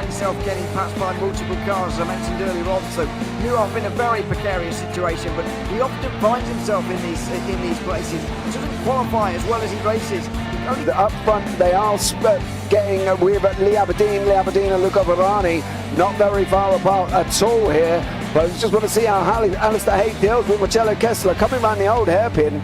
find himself getting passed by multiple cars, as I mentioned earlier on. So New York in a very precarious situation, but he often finds himself in these places. He doesn't qualify as well as he races. Up front, they are getting with Lee Aberdeen and Luca Varani, not very far apart at all here. But I just want to see how Alistair Haight deals with Marcello Kessler coming around the old hairpin.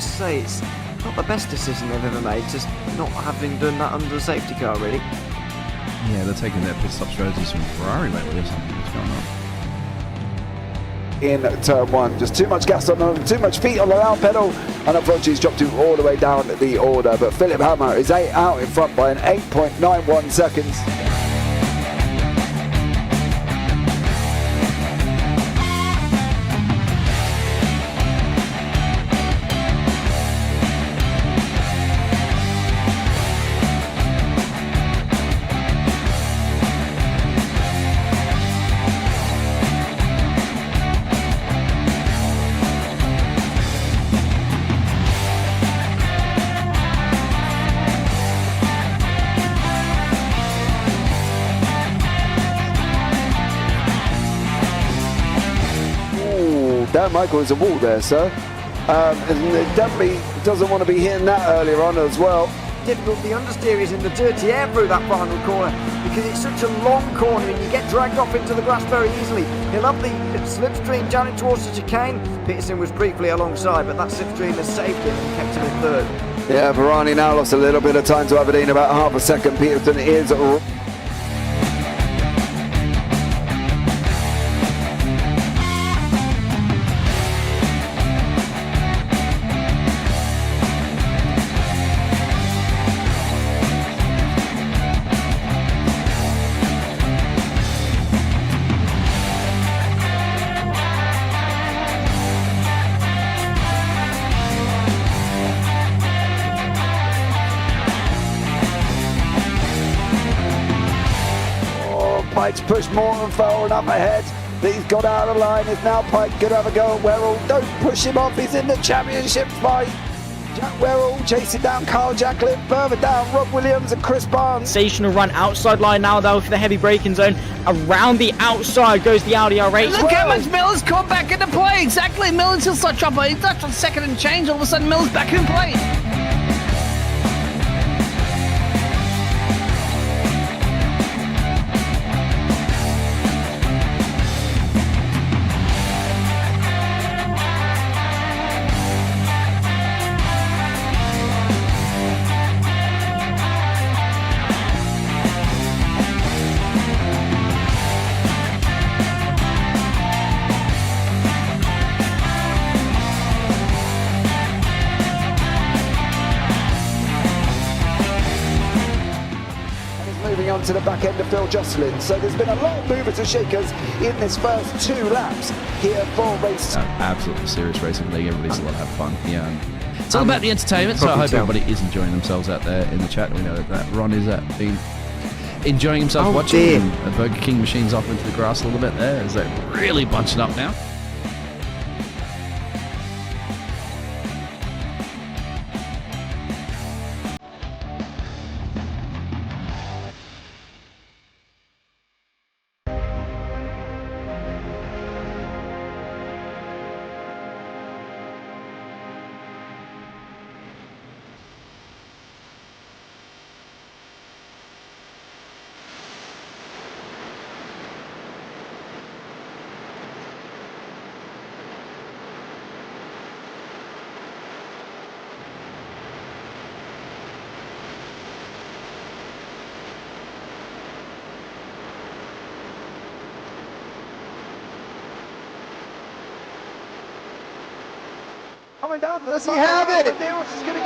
Say it's not the best decision they've ever made, just not having done that under the safety car, really. Yeah, they're taking their pit stop strategies from Ferrari lately or something. What's going on? In turn one, just too much gas on them, too much feet on the loud pedal, and unfortunately he's dropped all the way down the order. But Philip Hammer is out in front by an 8.91 seconds. Dan Michael is a wall there, sir. And it definitely doesn't want to be hitting that earlier on as well. Difficult, the understeer is in the dirty air through that final corner because it's such a long corner and you get dragged off into the grass very easily. He'll have the slipstream down towards the chicane. Peterson was briefly alongside, but that slipstream has saved him and kept him in third. Yeah, Varani now lost a little bit of time to Aberdeen, about half a second. Peterson is Pike's pushed Morton forward up ahead. He's got out of line. Is now Pike going to have a go at Werrell? Don't push him off. He's in the championship fight. Jack Werrell chasing down Carl Jacklin. Further down, Rob Williams and Chris Barnes. Sensational run outside line now though for the heavy braking zone. Around the outside goes the Audi R8. Look how much Miller's come back into play. Exactly. Miller's still such up. He's touched on second and change. All of a sudden Miller's back in play. On to the back end of Phil Jocelyn. So there's been a lot of movers and shakers in this first 2 laps here for race. Absolutely serious racing league. Everybody's a lot of fun. Yeah, it's all about the entertainment. So I hope everybody is enjoying themselves out there in the chat. We know that Ron is been enjoying himself watching. The Burger King machines off into the grass a little bit there as they're really bunching up now. Coming down, does he have it? He's going to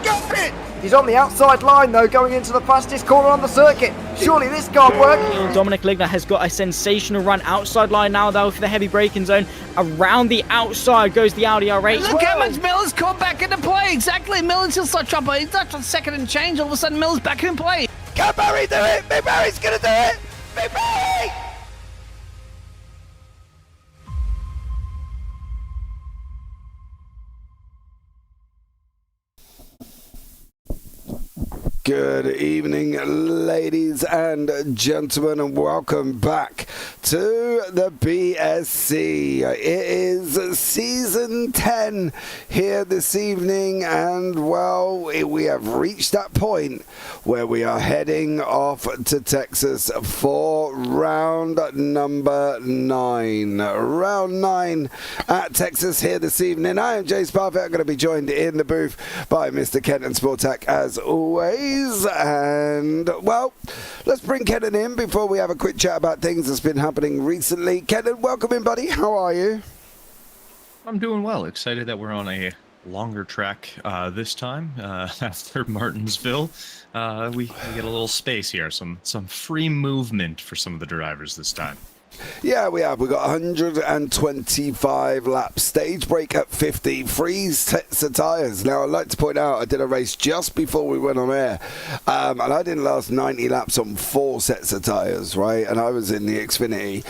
get it. He's on the outside line though, going into the fastest corner on the circuit. Surely this can't work. Dominic Ligner has got a sensational run outside line now though for the heavy braking zone. Around the outside goes the Audi R8. Look how much Miller's caught back into play. Exactly. Miller's still such up. He's not on second and change. All of a sudden, Miller's back in play. Can Barry do it? Big Barry's going to do it. Big Barry! Good evening, ladies and gentlemen, and welcome back to the BSC. It is season 10 here this evening, and well, we have reached that point where we are heading off to Texas for round number 9. Round 9 at Texas here this evening. I am Jace Parfitt. I'm going to be joined in the booth by Mr. Kenton Sportak as always. And well, let's bring Kenton in before we have a quick chat about things that's been happening recently. Kenton, welcome in, buddy. How are you? I'm doing well. Excited that we're on a longer track this time after Martinsville. We get a little space here, some free movement for some of the drivers this time. Yeah, we have. We've got 125 laps. Stage break at 50. 3 sets of tyres. Now, I'd like to point out I did a race just before we went on air. And I didn't last 90 laps on 4 sets of tyres, right? And I was in the Xfinity.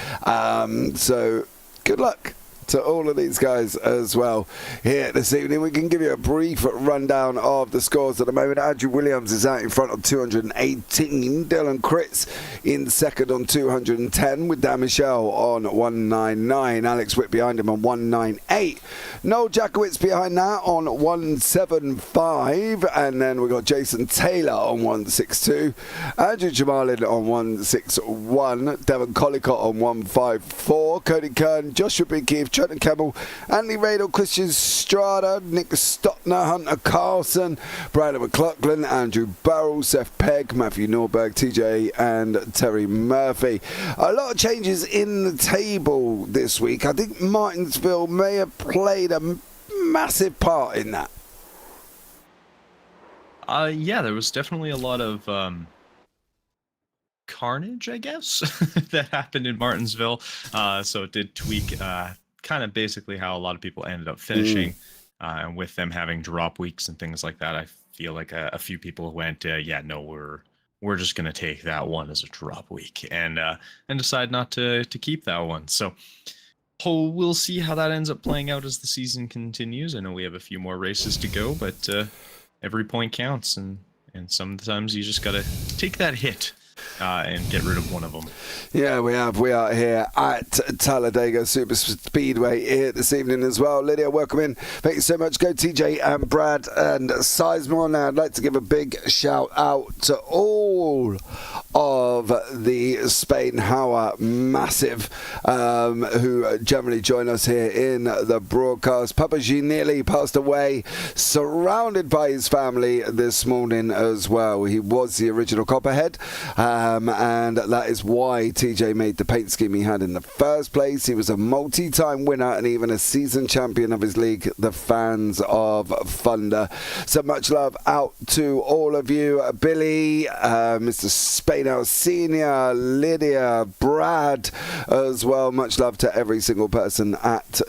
So, good luck to all of these guys as well here this evening. We can give you a brief rundown of the scores at the moment. Andrew Williams is out in front on 218. Dylan Critz in second on 210 with Dan Michelle on 199. Alex Witt behind him on 198. Noel Jackowitz behind that on 175. And then we've got Jason Taylor on 162. Andrew Jamalin on 161. Devon Collicott on 154. Cody Kern, Joshua Big Keith, Trenton Campbell, Andy Radel, Christian Strada, Nick Stotner, Hunter Carlson, Brandon McLaughlin, Andrew Burrell, Seth Pegg, Matthew Norberg, TJ and Terry Murphy. A lot of changes in the table this week. I think Martinsville may have played a massive part in that. Yeah, there was definitely a lot of carnage, I guess, that happened in Martinsville. So it did tweak kind of basically how a lot of people ended up finishing. And with them having drop weeks and things like that, I feel like a few people went, yeah, no, we're just going to take that one as a drop week and decide not to keep that one. So we'll see how that ends up playing out as the season continues. I know we have a few more races to go, but every point counts, and sometimes you just got to take that hit and get rid of one of them. Yeah, we are here at Talladega Super Speedway here this evening as well. Lydia, welcome in. Thank you so much. Go TJ and Brad and Sizemore. Now, I'd like to give a big shout out to all of the Spain Hour Massive who generally join us here in the broadcast. Papa G nearly passed away, surrounded by his family this morning as well. He was the original Copperhead, and that is why TJ made the paint scheme he had in the first place. He was a multi-time winner and even a season champion of his league, the Fans of Thunder. So much love out to all of you. Billy, Mr. Spainhouse Senior, Lydia, Brad as well. Much love to every single person in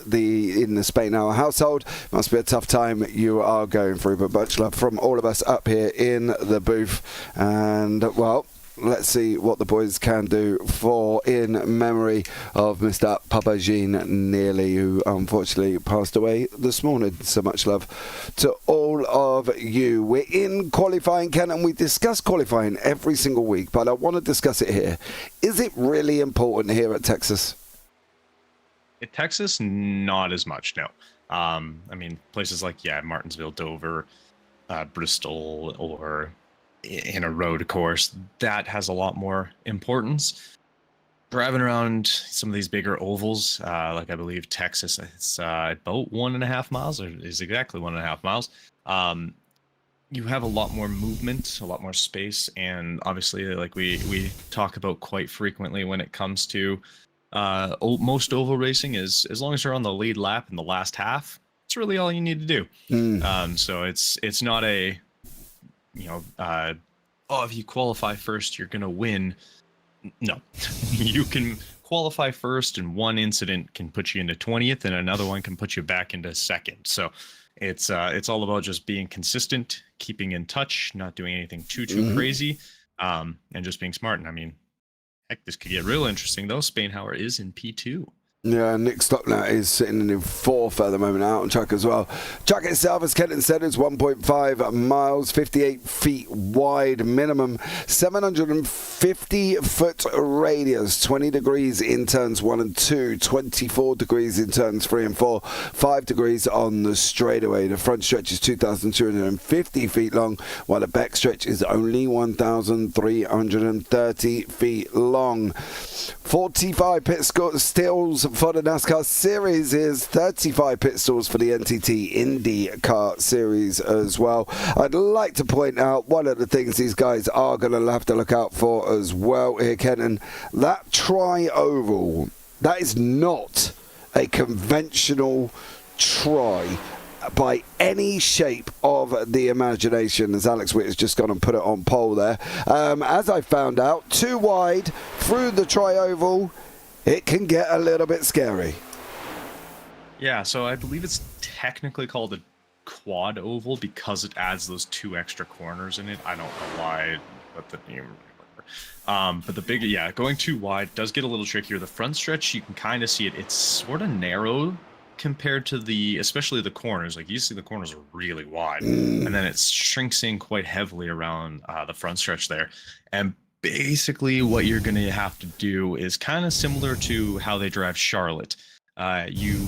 the Spainhour household. Must be a tough time you are going through, but much love from all of us up here in the booth. And well, let's see what the boys can do for in memory of Mr. Papa Jean Nearly, who unfortunately passed away this morning. So much love to all of you. We're in qualifying, Ken, and we discuss qualifying every single week, but I want to discuss it here. Is it really important here at Texas? At Texas, not as much, no. I mean, places like, Martinsville, Dover, Bristol, or in a road course, that has a lot more importance. Driving around some of these bigger ovals, like I believe Texas, it's about 1.5 miles, or is exactly 1.5 miles. You have a lot more movement, a lot more space, and obviously, like we talk about quite frequently when it comes to most oval racing is as long as you're on the lead lap in the last half, it's really all you need to do. So it's not a, if you qualify first, you're going to win. No, you can qualify first, and one incident can put you into 20th, and another one can put you back into second. So it's all about just being consistent, keeping in touch, not doing anything too crazy, and just being smart. And I mean, heck, this could get real interesting though. Spainhauer is in P2. Yeah, Nick Stockner is sitting in 4th at the moment, out on track as well. Track itself, as Kenton said, is 1.5 miles, 58 feet wide minimum, 750-foot radius, 20 degrees in turns 1 and 2, 24 degrees in turns 3 and 4, 5 degrees on the straightaway. The front stretch is 2,250 feet long, while the back stretch is only 1,330 feet long. 45 pit stalls for the NASCAR Series is 35 pit stalls for the NTT IndyCar Series as well. I'd like to point out one of the things these guys are going to have to look out for as well here, Kenton. That tri-oval, that is not a conventional tri by any shape of the imagination, as Alex Witt has just gone and put it on poll there. As I found out, too wide through the tri-oval, it can get a little bit scary. Yeah, so I believe it's technically called a quad oval because it adds those 2 extra corners in it. I don't know why, but the big, going too wide does get a little trickier. The front stretch, you can kind of see it. It's sort of narrow compared to especially the corners. Like, you see the corners are really wide, and then it shrinks in quite heavily around the front stretch there. And basically what you're going to have to do is kind of similar to how they drive Charlotte. You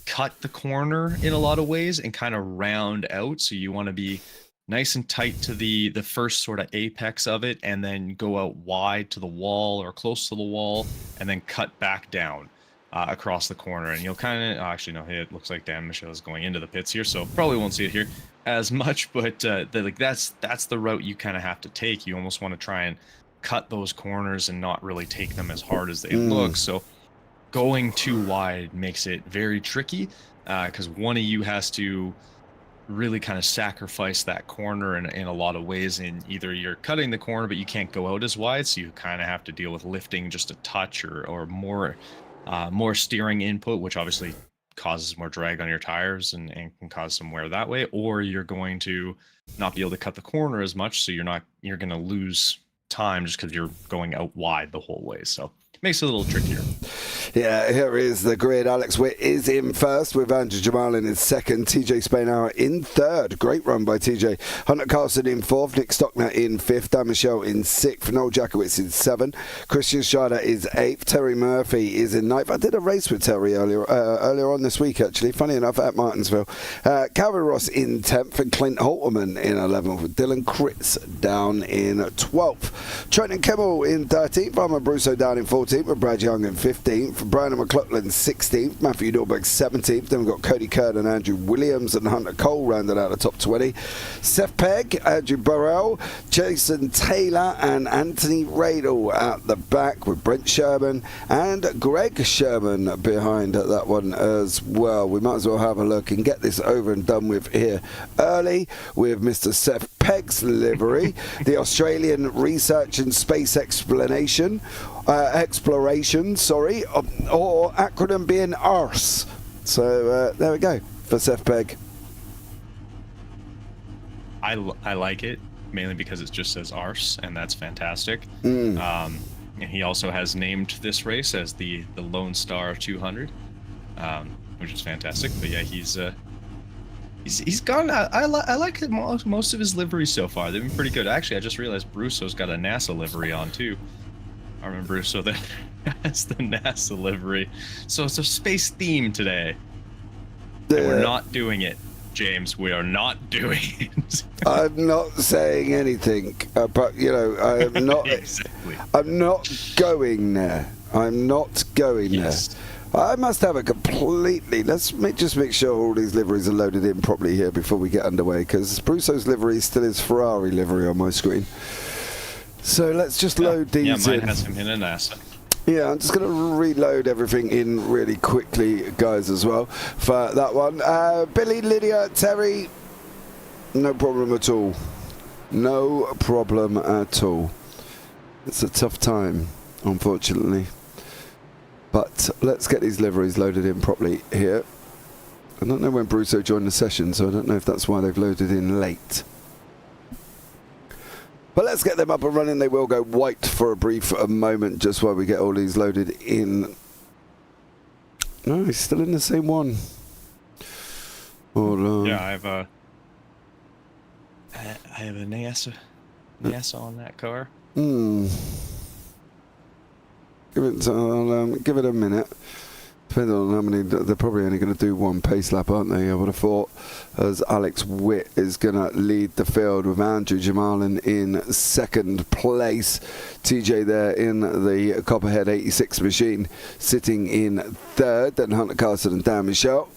cut the corner in a lot of ways and kind of round out. So you want to be nice and tight to the first sort of apex of it, and then go out wide to the wall or close to the wall, and then cut back down across the corner. And you'll kind of, actually no, it looks like Dan Michelle is going into the pits here, so probably won't see it here as much, but that's the route you kind of have to take. You almost want to try and cut those corners and not really take them as hard as they look. So going too wide makes it very tricky, because one of you has to really kind of sacrifice that corner in a lot of ways. And either you're cutting the corner, but you can't go out as wide, so you kind of have to deal with lifting just a touch or more steering input, which obviously causes more drag on your tires and can cause some wear that way. Or you're going to not be able to cut the corner as much, so you're going to lose time just because you're going out wide the whole way. So it makes it a little trickier. Yeah, here is the grid. Alex Witt is in first with Andrew Jamal in his second, TJ Spainhour in third. Great run by TJ. Hunter Carlson in fourth, Nick Stockner in fifth, Dan Michelle in sixth, Noel Jakowitz in seventh, Christian Schrader is eighth, Terry Murphy is in ninth. I did a race with Terry earlier on this week, actually, funny enough, at Martinsville. Calvin Ross in 10th and Clint Holterman in 11th, with Dylan Kritz down in 12th. Trenton Kimmel in 13th, Armand Brusso down in 14th, with Brad Young in 15th. Brian McLaughlin 16th, Matthew Norberg 17th, then we've got Cody Curd and Andrew Williams and Hunter Cole rounded out the top 20. Seth Pegg, Andrew Burrell, Jason Taylor and Anthony Radel at the back, with Brent Sherman and Greg Sherman behind that one as well. We might as well have a look and get this over and done with here early with Mr. Seth Pegg's livery, the Australian Research and Space Exploration, or acronym being ARS. So there we go for Seth Pegg. I like it mainly because it just says ARS, and that's fantastic. And he also has named this race as the Lone Star 200, which is fantastic. But yeah, he's gone. I like most of his liveries so far. They've been pretty good. Actually, I just realized Brusso's got a NASA livery on too. I remember Brusso that has the NASA livery. So it's a space theme today. And we're not doing it, James. We are not doing it. I'm not saying anything, but I am not. Exactly. I'm not going there. I'm not going there. I must have a completely. Let's just make sure all these liveries are loaded in properly here before we get underway, because Brusso's livery is still his Ferrari livery on my screen. So let's just load these in. Yeah, mine has him in a NASA. Yeah, I'm just going to reload everything in really quickly, guys, as well, for that one. Billy, Lydia, Terry, no problem at all. No problem at all. It's a tough time, unfortunately. But let's get these liveries loaded in properly here. I don't know when Brusso joined the session, so I don't know if that's why they've loaded in late. But let's get them up and running. They will go white for a brief moment just while we get all these loaded in. No, he's still in the same one. Hold on. Yeah, I have a NASA on that car. Give it a minute. Depending on how many, they're probably only going to do one pace lap, aren't they? I would have thought, as Alex Witt is going to lead the field with Andrew Jamalin in second place. TJ there in the Copperhead 86 machine, sitting in third. Then Hunter Carson and Dan Michel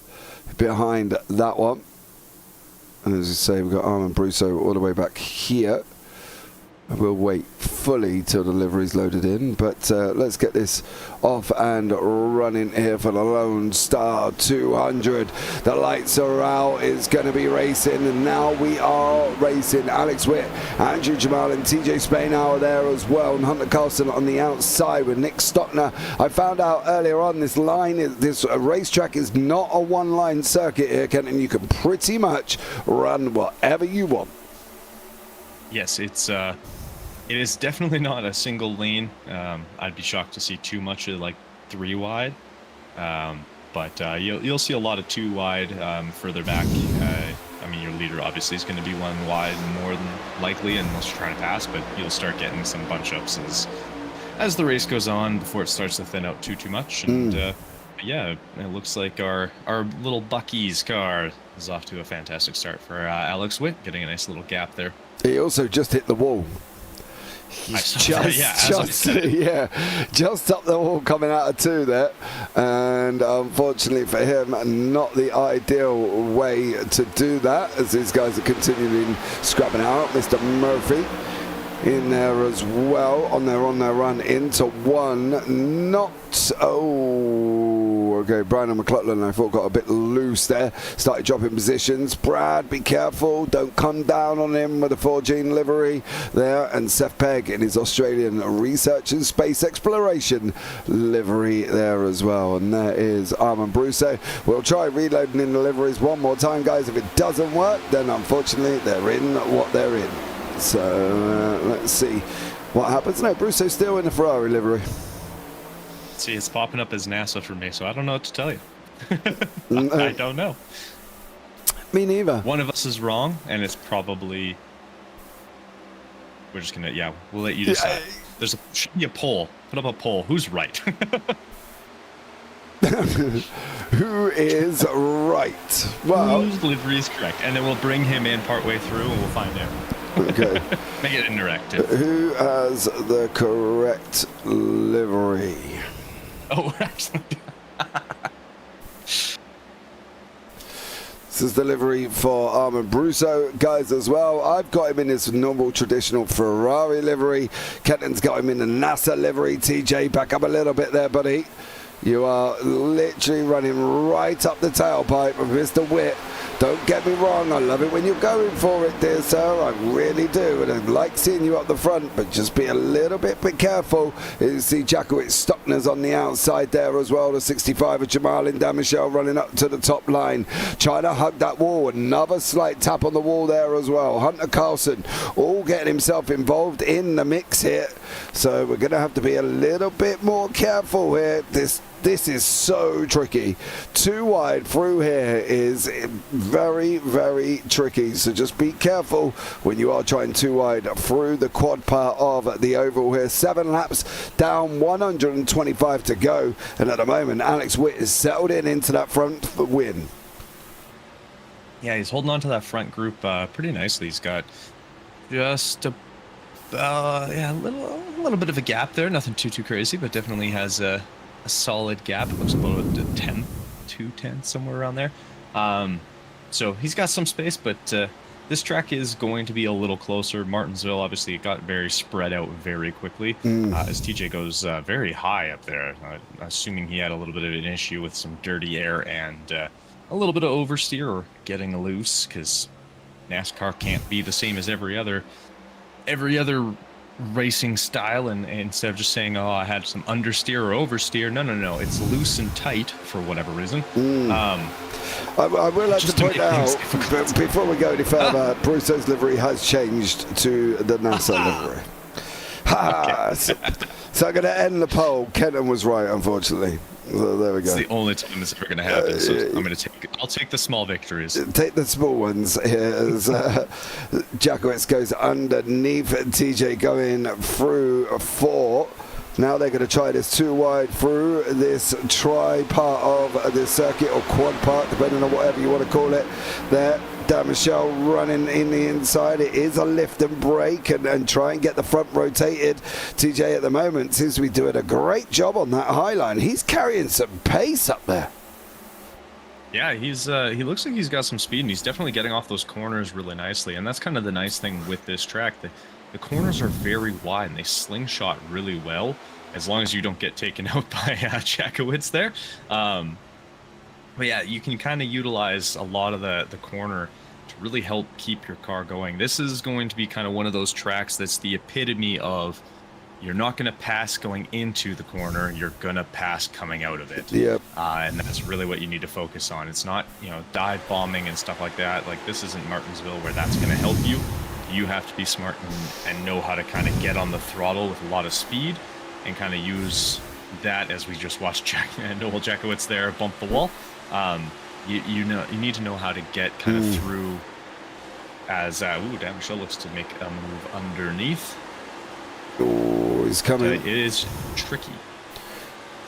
behind that one. And as you say, we've got Armin Brusso all the way back here. We'll wait fully till the livery's loaded in, but let's get this off and running here for the Lone Star 200. The lights are out. It's going to be racing, and now we are racing. Alex Witt, Andrew Jamal and TJ Spain are there as well, and Hunter Carlson on the outside with Nick Stockner. I found out earlier on this racetrack is not a one-line circuit here, Kenton. You can pretty much run whatever you want. Yes, it is definitely not a single lane. I'd be shocked to see too much of like 3 wide, but you'll see a lot of 2 wide further back. I mean, your leader obviously is going to be 1 wide more than likely, unless you're trying to pass. But you'll start getting some bunch ups as the race goes on before it starts to thin out too much. And yeah, it looks like our little Bucky's car is off to a fantastic start for Alex Witt, getting a nice little gap there. He also just hit the wall. He's just up the wall coming out of 2 there, and unfortunately for him, not the ideal way to do that, as these guys are continuing scrapping out. Mr. Murphy in there as well, on their run into 1, okay, Brian McLaughlin, I thought, got a bit loose there, started dropping positions. Brad, be careful, don't come down on him with a 4Gene livery there, and Seth Pegg in his Australian Research and Space Exploration livery there as well. And there is Armin Brusso. We'll try reloading in the liveries one more time, guys. If it doesn't work, then unfortunately they're in what they're in. So let's see what happens. No, Brusso's still in the Ferrari livery. See, it's popping up as NASA for me, so I don't know what to tell you. I don't know. Me neither. One of us is wrong, and it's probably... We're just going to... we'll let you decide. Should be a poll. Put up a poll. Who's right? Who is right? Well, whose livery is correct? And then we'll bring him in partway through, and we'll find out. Okay. Make it interactive. Who has the correct livery? Oh, actually. This is the livery for Armin Brusso, guys, as well. I've got him in his normal traditional Ferrari livery. Kenton's got him in the NASA livery. TJ, back up a little bit there, buddy. You are literally running right up the tailpipe of Mr. Witt. Don't get me wrong, I love it when you're going for it, dear sir. I really do, and I like seeing you up the front, but just be a little bit careful. You see Jackowitz Stockner's on the outside there as well. The 65 of Jamal and Dan Michel running up to the top line, trying to hug that wall. Another slight tap on the wall there as well. Hunter Carlson all getting himself involved in the mix here, so we're going to have to be a little bit more careful here. This is so tricky. 2 wide through here is very, very tricky. So just be careful when you are trying 2 wide through the quad part of the oval here. 7 laps down, 125 to go. And at the moment, Alex Witt is settled into that front win. Yeah, he's holding on to that front group pretty nicely. He's got just a little bit of a gap there. Nothing too crazy, but definitely has a solid gap. It looks about a 2 tenths, somewhere around there. So he's got some space, but this track is going to be a little closer. Martinsville, obviously, it got very spread out very quickly as TJ goes very high up there, assuming he had a little bit of an issue with some dirty air and a little bit of oversteer or getting loose, because NASCAR can't be the same as every other racing style, and instead of just saying, oh, I had some understeer or oversteer, no, it's loose and tight for whatever reason. I will like to point out, before we go any further, Brusso's livery has changed to the NASA livery. So I'm going to end the poll. Kenton was right, unfortunately. So there we go. It's the only time it's ever going to happen. So I'll take the small victories. Take the small ones here as Jakowitz goes underneath, TJ going through 4. Now they're going to try this 2 wide through this tri part of the circuit, or quad part, depending on whatever you want to call it. There, Dan Michel running in the inside. It is a lift and brake and try and get the front rotated. TJ at the moment seems to be doing a great job on that high line. He's carrying some pace up there. Yeah, he looks like he's got some speed, and he's definitely getting off those corners really nicely. And that's kind of the nice thing with this track. The corners are very wide, and they slingshot really well, as long as you don't get taken out by Jakowitz there. But yeah, you can kind of utilize a lot of the corner to really help keep your car going. This is going to be kind of one of those tracks that's the epitome of, you're not going to pass going into the corner, you're going to pass coming out of it. Yep. And that's really what you need to focus on. It's not, dive bombing and stuff like that. Like, this isn't Martinsville where that's going to help you. You have to be smart and know how to kind of get on the throttle with a lot of speed and kind of use that, as we just watched Noel Jakowitz there bump the wall. You need to know how to get kind of through as Dan Michel looks to make a move underneath. Oh, he's coming. It is tricky.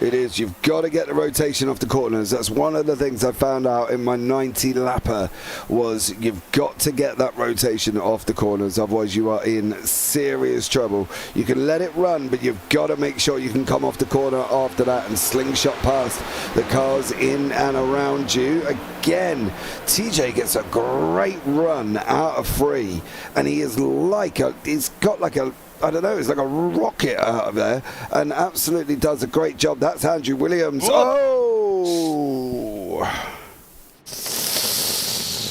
It is. You've got to get the rotation off the corners. That's one of the things I found out in my 90 lapper, was you've got to get that rotation off the corners, otherwise you are in serious trouble. You can let it run, but you've got to make sure you can come off the corner after that and slingshot past the cars in and around you. Again, TJ gets a great run out of 3, and he's got like a, I don't know, it's like a rocket out of there, and absolutely does a great job. That's Andrew Williams. Oh!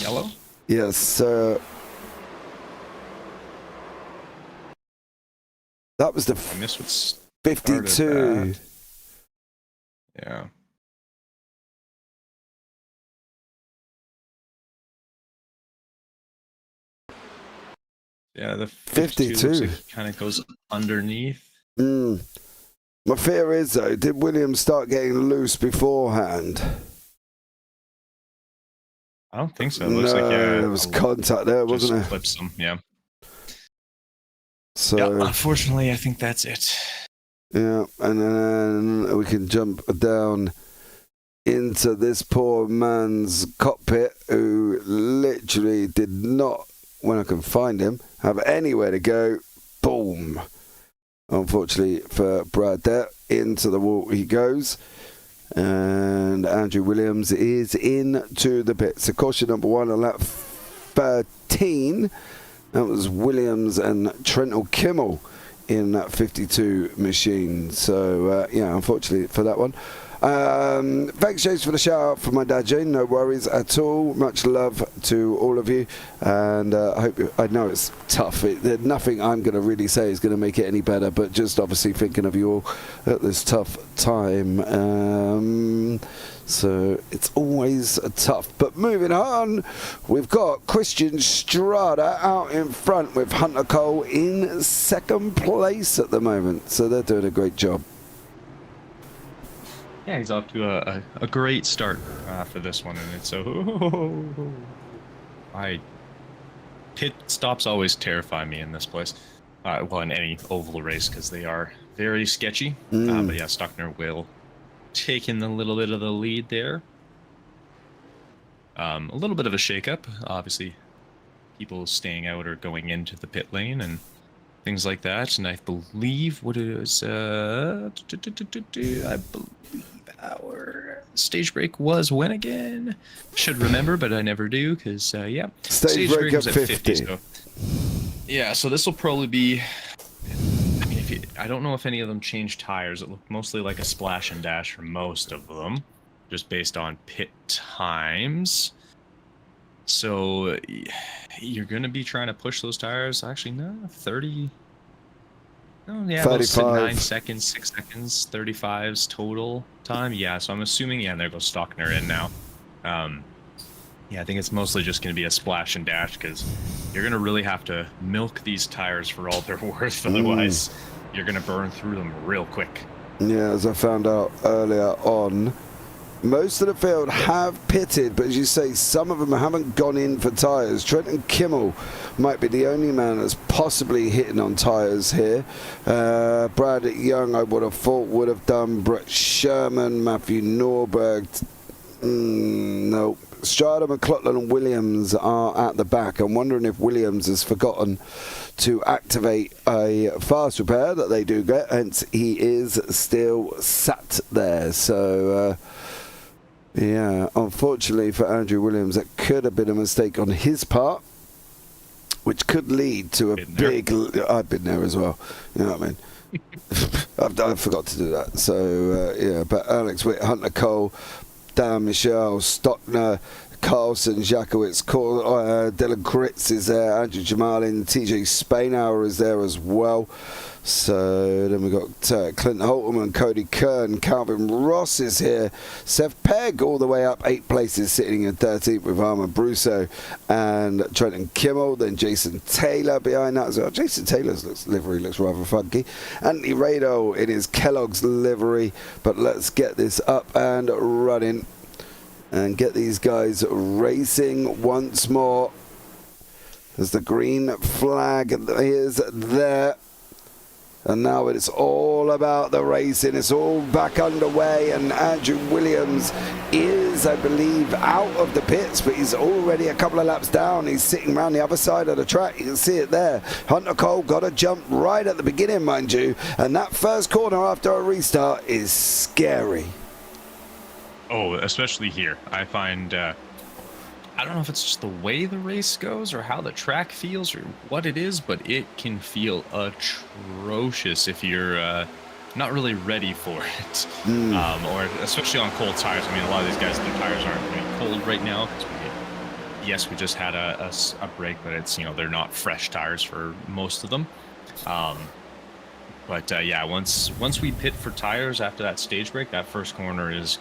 Yellow? Yes, sir. That was the I missed what 52. Yeah. Yeah, the 52 kind of goes underneath. My fear is, though, did Williams start getting loose beforehand? I don't think so. It looks like there was contact there, wasn't there? Clips them, yeah. So, yeah, unfortunately, I think that's it. Yeah, and then we can jump down into this poor man's cockpit, who literally did not, when I can find him, have anywhere to go. Boom. Unfortunately for Brad there, into the wall he goes. And Andrew Williams is into the pit. So caution number 1 on lap 13. That was Williams and Trent Kimmel in that 52 machine. So, yeah, unfortunately for that one. Thanks, James, for the shout out for my dad, Jane. No worries at all. Much love to all of you, and I know it's tough. Nothing I'm going to really say is going to make it any better, but just obviously thinking of you all at this tough time. So it's always tough. But moving on, we've got Christian Strada out in front with Hunter Cole in second place at the moment. So they're doing a great job. Yeah, he's off to a great start for this one, and it's pit stops always terrify me in this place. Well, in any oval race, because they are very sketchy. But yeah, Stockner will take in a little bit of the lead there. A little bit of a shakeup, obviously. People staying out or going into the pit lane and things like that. And I believe what it is, I believe our stage break was when again? Should remember, but I never do because yeah. Stage break was at 50. So, yeah, so this will probably be. I mean, I don't know if any of them changed tires. It looked mostly like a splash and dash for most of them, just based on pit times. So you're going to be trying to push those tires. Actually, no, 30. Oh, yeah, 35. 9 seconds, 6 seconds, 35's total time. Yeah, so I'm assuming, yeah, there goes Stockner in now. Yeah, I think it's mostly just going to be a splash and dash because you're going to really have to milk these tires for all they're worth. Otherwise, you're going to burn through them real quick. Yeah, as I found out earlier on, most of the field have pitted, but as you say, some of them haven't gone in for tyres. Trenton Kimmel might be the only man that's possibly hitting on tyres here. Brad Young, I would have thought, would have done. Brett Sherman, Matthew Norberg. No. Strada, McLaughlin and Williams are at the back. I'm wondering if Williams has forgotten to activate a fast repair that they do get, hence he is still sat there. So yeah, unfortunately for Andrew Williams, that could have been a mistake on his part, which could lead to a big... I've been there as well, you know what I mean? I forgot to do that. So yeah, but Alex Witt, Hunter Cole, Dan Michel, Stockner, Carlson, Jakowitz, Dylan Kritz is there, Andrew Jamalin, TJ Spainhour is there as well. So then we've got Clint Holton and Cody Kern, Calvin Ross is here, Seth Pegg all the way up 8 places, sitting in 13th with Armand Brusso and Trenton Kimmel, then Jason Taylor behind that as well. Jason Taylor's livery looks rather funky. Anthony Rado in his Kellogg's livery, but let's get this up and running and get these guys racing once more as the green flag is there. And now it's all about the racing. It's all back underway, and Andrew Williams is, I believe, out of the pits, but he's already a couple of laps down. He's sitting around the other side of the track. You can see it there. Hunter Cole got a jump right at the beginning, mind you, and that first corner after a restart is scary. Oh, especially here. I find... I don't know if it's just the way the race goes or how the track feels or what it is, but it can feel atrocious if you're not really ready for it. Or especially on cold tires. I mean, a lot of these guys, their tires aren't really cold right now. Yes, we just had a break, but it's, you know, they're not fresh tires for most of them. But yeah, once we pit for tires after that stage break, that first corner is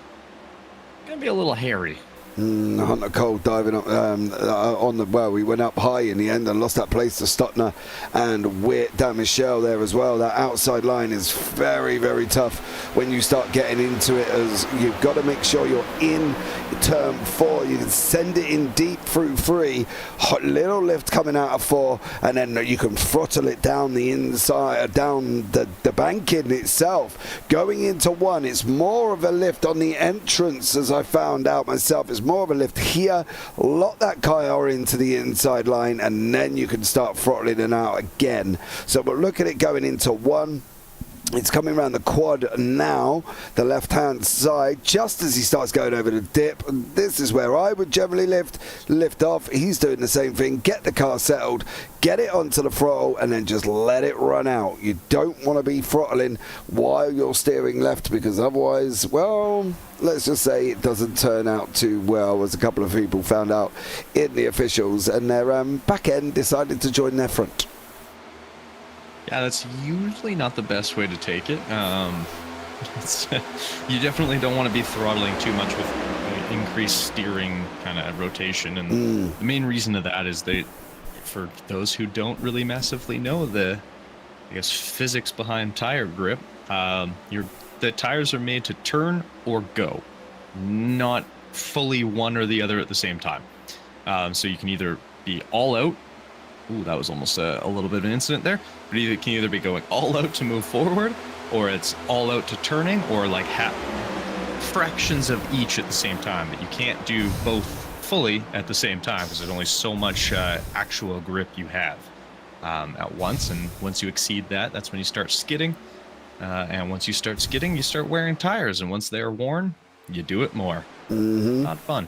going to be a little hairy. Hunter Cole diving up on the, well, we went up high in the end and lost that place to Stottner and Witt. Dan Michel there as well. That outside line is very, very tough when you start getting into it, as you've got to make sure you're in turn 4. You can send it in deep through 3, little lift coming out of 4, and then you can throttle it down the inside, down the banking itself. Going into 1, it's more of a lift on the entrance, as I found out myself. It's more of a lift here, lock that car into the inside line, and then you can start throttling it out again. So we'll look at it going into 1. It's coming around the quad now, the left-hand side, just as he starts going over the dip. And this is where I would generally lift off. He's doing the same thing. Get the car settled, get it onto the throttle, and then just let it run out. You don't want to be throttling while you're steering left, because otherwise, well, let's just say it doesn't turn out too well, as a couple of people found out in the officials, and their back end decided to join their front. Yeah, that's usually not the best way to take it. You definitely don't want to be throttling too much with increased steering kind of rotation. And the main reason of that is for those who don't really massively know the, I guess, physics behind tire grip, the tires are made to turn or go, not fully one or the other at the same time. So you can either be all out. Ooh, that was almost a little bit of an incident there. But it can either be going all out to move forward, or it's all out to turning, or like fractions of each at the same time. But you can't do both fully at the same time, because there's only so much actual grip you have at once. And once you exceed that, that's when you start skidding. And once you start skidding, you start wearing tires. And once they're worn, you do it more. Mm-hmm. Not fun.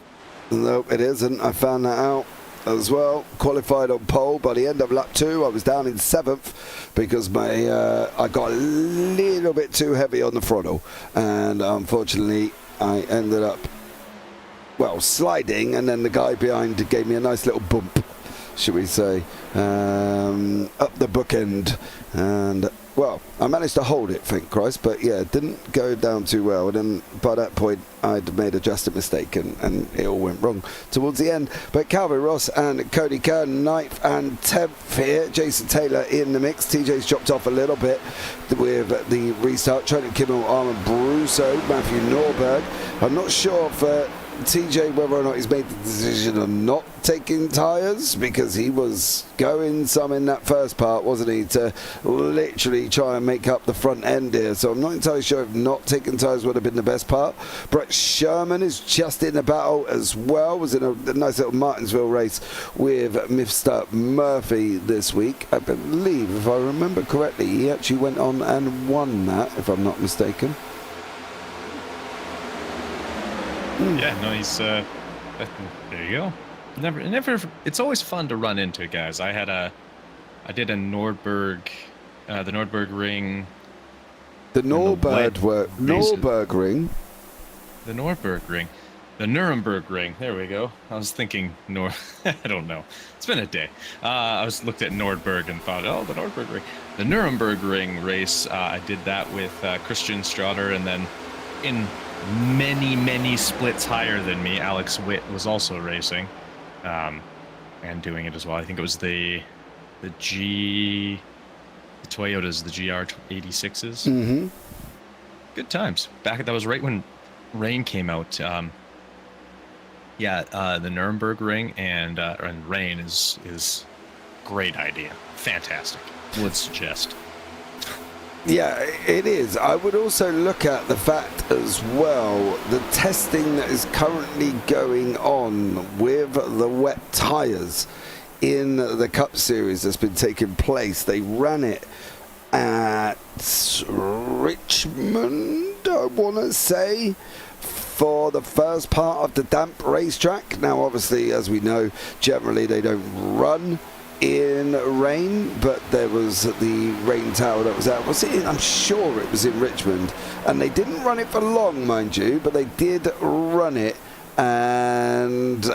No, it isn't. I found that out as well. Qualified on pole. By the end of lap 2, I was down in 7th because I got a little bit too heavy on the throttle, and unfortunately I ended up, well, sliding, and then the guy behind gave me a nice little bump, should we say, up the bookend, and well, I managed to hold it, thank Christ, but yeah, it didn't go down too well. And then by that point, I'd made a drastic mistake, and it all went wrong towards the end. But Calvin Ross and Cody Kern, 9th and 10th here. Jason Taylor in the mix. TJ's dropped off a little bit with the restart. Trenton Kimmel, Armin Brusso, Matthew Norberg. I'm not sure if TJ, whether or not he's made the decision of not taking tyres, because he was going some in that first part, wasn't he, to literally try and make up the front end here. So I'm not entirely sure if not taking tyres would have been the best part. Brett Sherman is just in the battle as well, was in a nice little Martinsville race with Mr. Murphy this week. I believe, if I remember correctly, he actually went on and won that, if I'm not mistaken. Yeah, no, he's there you go. Never. It's always fun to run into guys. I did a Nordberg, the Nordberg Ring. The Nürburgring. The Nürburgring Ring. The Nuremberg Ring. There we go. I was thinking I don't know. It's been a day. I looked at Nordberg and thought, oh, the Nordberg Ring. The Nuremberg Ring race. I did that with Christian Strader, and then in many splits higher than me, Alex Witt was also racing and doing it as well. I think it was the Toyotas, the GR86s. Mm-hmm. Good times. That was right when Rain came out. The Nuremberg Ring and Rain is great idea. Fantastic. Would suggest. Yeah, it is. I would also look at the fact as well, the testing that is currently going on with the wet tyres in the Cup Series that's been taking place. They ran it at Richmond, I want to say, for the first part of the damp racetrack. Now, obviously, as we know, generally they don't run in rain, but there was the rain tower that was out. I'm sure it was in Richmond, and they didn't run it for long, mind you, but they did run it, and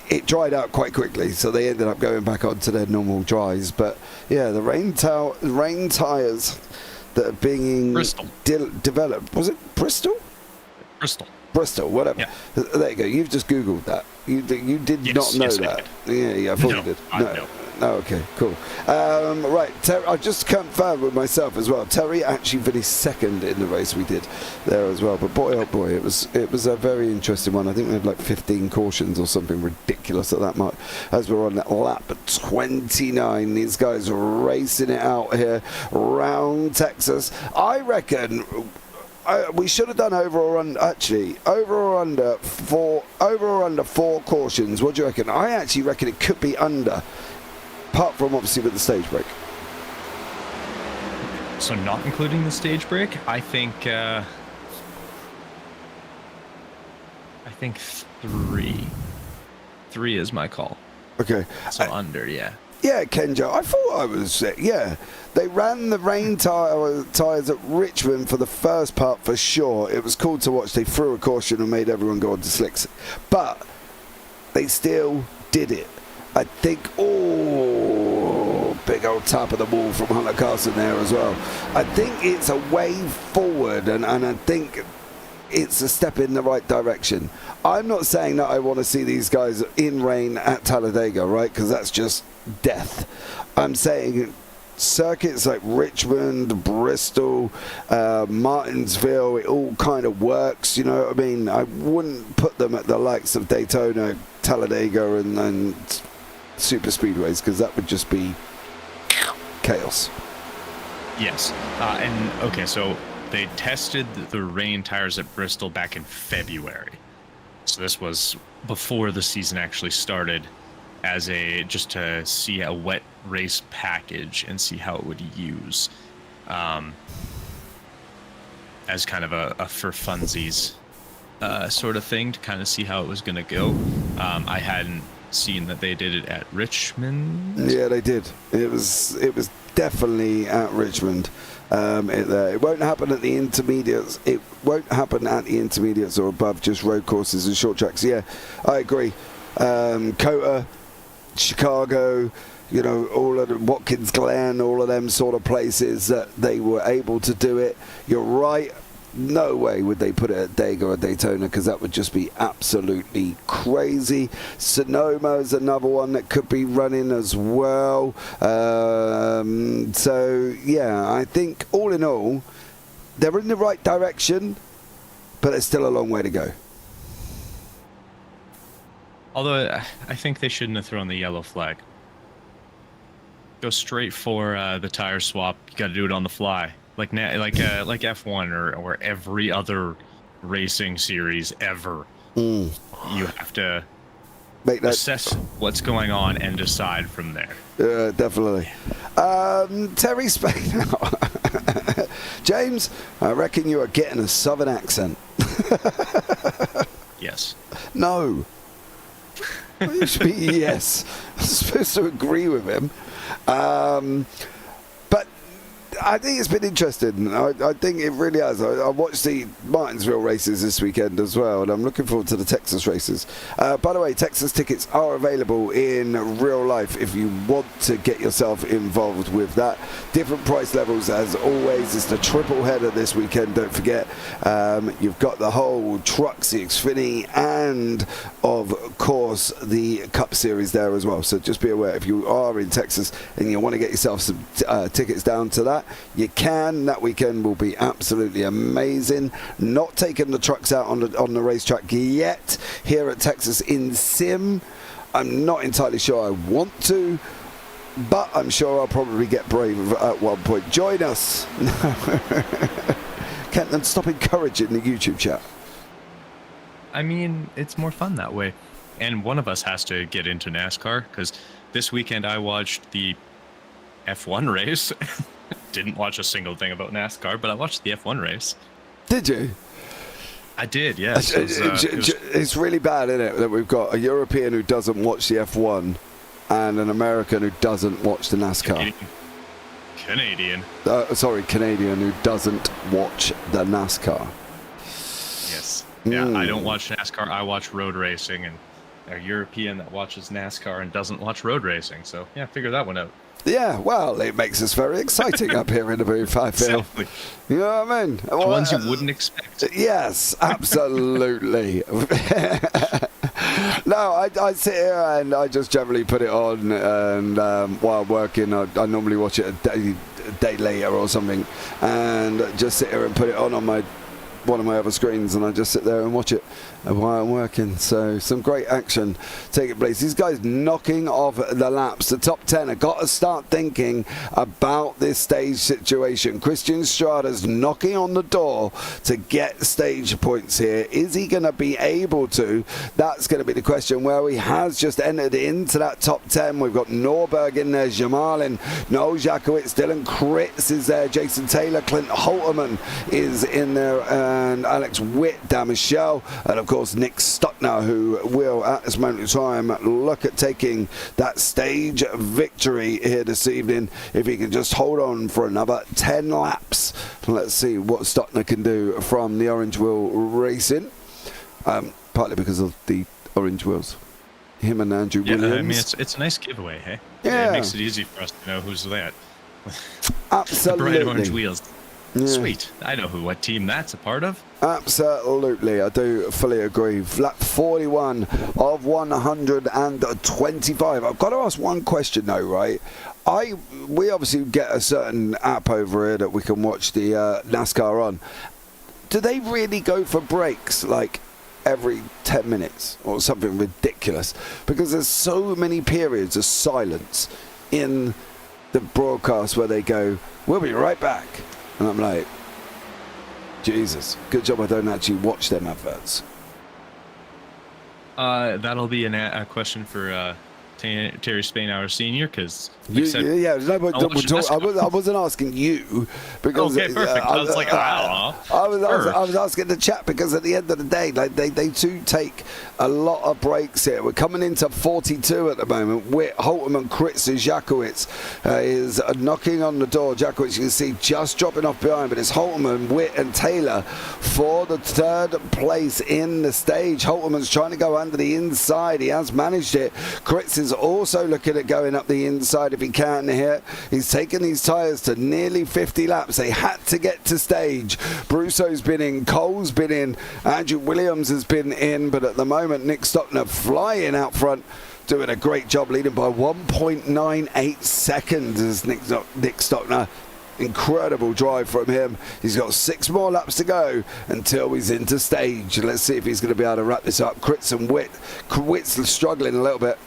it dried out quite quickly, so they ended up going back onto their normal dries. But yeah, the rain tires that are being developed. Was it Bristol, whatever. Yeah. There you go. You've just Googled that. You did not know that. Yeah, I thought you did. No. Oh, okay, cool. Right, I just confirmed with myself as well. Terry actually finished second in the race we did there as well. But boy, oh boy, it was a very interesting one. I think we had like 15 cautions or something ridiculous at that mark. As we're on that lap 29, these guys are racing it out here around Texas. I reckon we should have done over or under 4 cautions. What do you reckon? I actually reckon it could be under, apart from obviously with the stage break. So not including the stage break, I think 3. 3 is my call. Okay. So under, yeah. Yeah, Kenjo, I thought I was, yeah. They ran the rain tyres at Richmond for the first part for sure. It was cool to watch. They threw a caution and made everyone go onto slicks. But they still did it. I think, big old top of the ball from Hunter Carson there as well. I think it's a way forward, and I think it's a step in the right direction. I'm not saying that I want to see these guys in rain at Talladega, right? Because that's just death. I'm saying circuits like Richmond, Bristol, Martinsville, it all kind of works, you know what I mean? I wouldn't put them at the likes of Daytona, Talladega, and super speedways, because that would just be chaos. Yes. So they tested the rain tires at Bristol back in February. So this was before the season actually started, just to see a wet race package and see how it would use as kind of a for funsies sort of thing to kind of see how it was going to go. I hadn't seen that they did it at Richmond. Yeah, they did. It was definitely at Richmond. It won't happen at the intermediates. It won't happen at the intermediates or above, just road courses and short tracks. Yeah, I agree. COTA, Chicago, you know, all of the Watkins Glen, all of them sort of places that they were able to do it. You're right. No way would they put it at Dega or Daytona, because that would just be absolutely crazy. Sonoma is another one that could be running as well. So, yeah, I think all in all, they're in the right direction, but there's still a long way to go. Although I think they shouldn't have thrown the yellow flag. Go straight for the tire swap. You got to do it on the fly. Like F1 or every other racing series ever. You have to assess what's going on and decide from there. Definitely. Terry Spain. James, I reckon you are getting a southern accent. Yes. No. You should be yes. I'm supposed to agree with him. But I think it's been interesting. I think it really has. I watched the Martinsville races this weekend as well, and I'm looking forward to the Texas races. By the way, Texas tickets are available in real life if you want to get yourself involved with that. Different price levels as always. It's the triple header this weekend, don't forget. You've got the whole Trucks, the Xfinity, and of course the Cup Series there as well. So just be aware, if you are in Texas and you want to get yourself some tickets down to that, you can. That weekend will be absolutely amazing. Not taking the trucks out on the racetrack yet here at Texas in Sim. I'm not entirely sure I want to, but I'm sure I'll probably get brave at one point. Join us. Kenton, stop encouraging the YouTube chat. I mean, it's more fun that way. And one of us has to get into NASCAR, because this weekend I watched the F1 race. Didn't watch a single thing about NASCAR, but I watched the F1 race. Did you? I did, yes. It's really bad, isn't it, that we've got a European who doesn't watch the F1 and an American who doesn't watch the NASCAR. Canadian who doesn't watch the NASCAR. Yes. Yeah, I don't watch NASCAR. I watch road racing, and a European that watches NASCAR and doesn't watch road racing. So, yeah, figure that one out. Yeah, well, it makes us very exciting up here in the booth, I feel. Exactly. You know what I mean? The ones you wouldn't expect. Yes, absolutely. No, I sit here and I just generally put it on, and while working, I normally watch it a day later or something, and just sit here and put it on one of my other screens, and I just sit there and watch it while I'm working. So some great action taking place. These guys knocking off the laps. The top 10 have got to start thinking about this stage situation. Christian Strada's knocking on the door to get stage points here. Is he going to be able to? That's going to be the question. Where he has just entered into that top 10. We've got Norberg in there, Jamal in, Noel Jakowitz, Dylan Kritz is there, Jason Taylor, Clint Holterman is in there, and Alex Witt, Dan Michelle, and of course Nick Stuckner, who will at this moment in time look at taking that stage victory here this evening if he can just hold on for another 10 laps. Let's see what Stuckner can do from the Orange Wheel Racing, partly because of the orange wheels. Him and Andrew Williams. I mean, it's a nice giveaway, hey? Yeah. It makes it easy for us to know who's that. Absolutely. The bright orange wheels. Yeah. Sweet. I know what team that's a part of. Absolutely. I do fully agree. Lap 41 of 125. I've got to ask one question though, right? We obviously get a certain app over here that we can watch the NASCAR on. Do they really go for breaks like every 10 minutes or something ridiculous? Because there's so many periods of silence in the broadcast where they go, "We'll be right back." And I'm like, Jesus, good job I don't actually watch them adverts. That'll be a question for Terry Spainhour Senior, because yeah, no, but I wasn't asking you because okay, perfect. I was like, I don't know. I was asking the chat because at the end of the day, like they do take a lot of breaks here. We're coming into 42 at the moment. Witt, Holterman, Kritz, and Jakowitz is knocking on the door. Jakowitz, you can see just dropping off behind, but it's Holterman, Witt, and Taylor for the third place in the stage. Holterman's trying to go under the inside. He has managed it. Kritz is also looking at going up the inside if he can here. He's taken these tyres to nearly 50 laps. They had to get to stage. Brusso's been in, Cole's been in, Andrew Williams has been in, but at the moment Nick Stockner flying out front, doing a great job, leading by 1.98 seconds as Nick Stockner. Incredible drive from him. He's got 6 more laps to go until he's into stage. Let's see if he's going to be able to wrap this up. Kritz and Witt. Witt's struggling a little bit.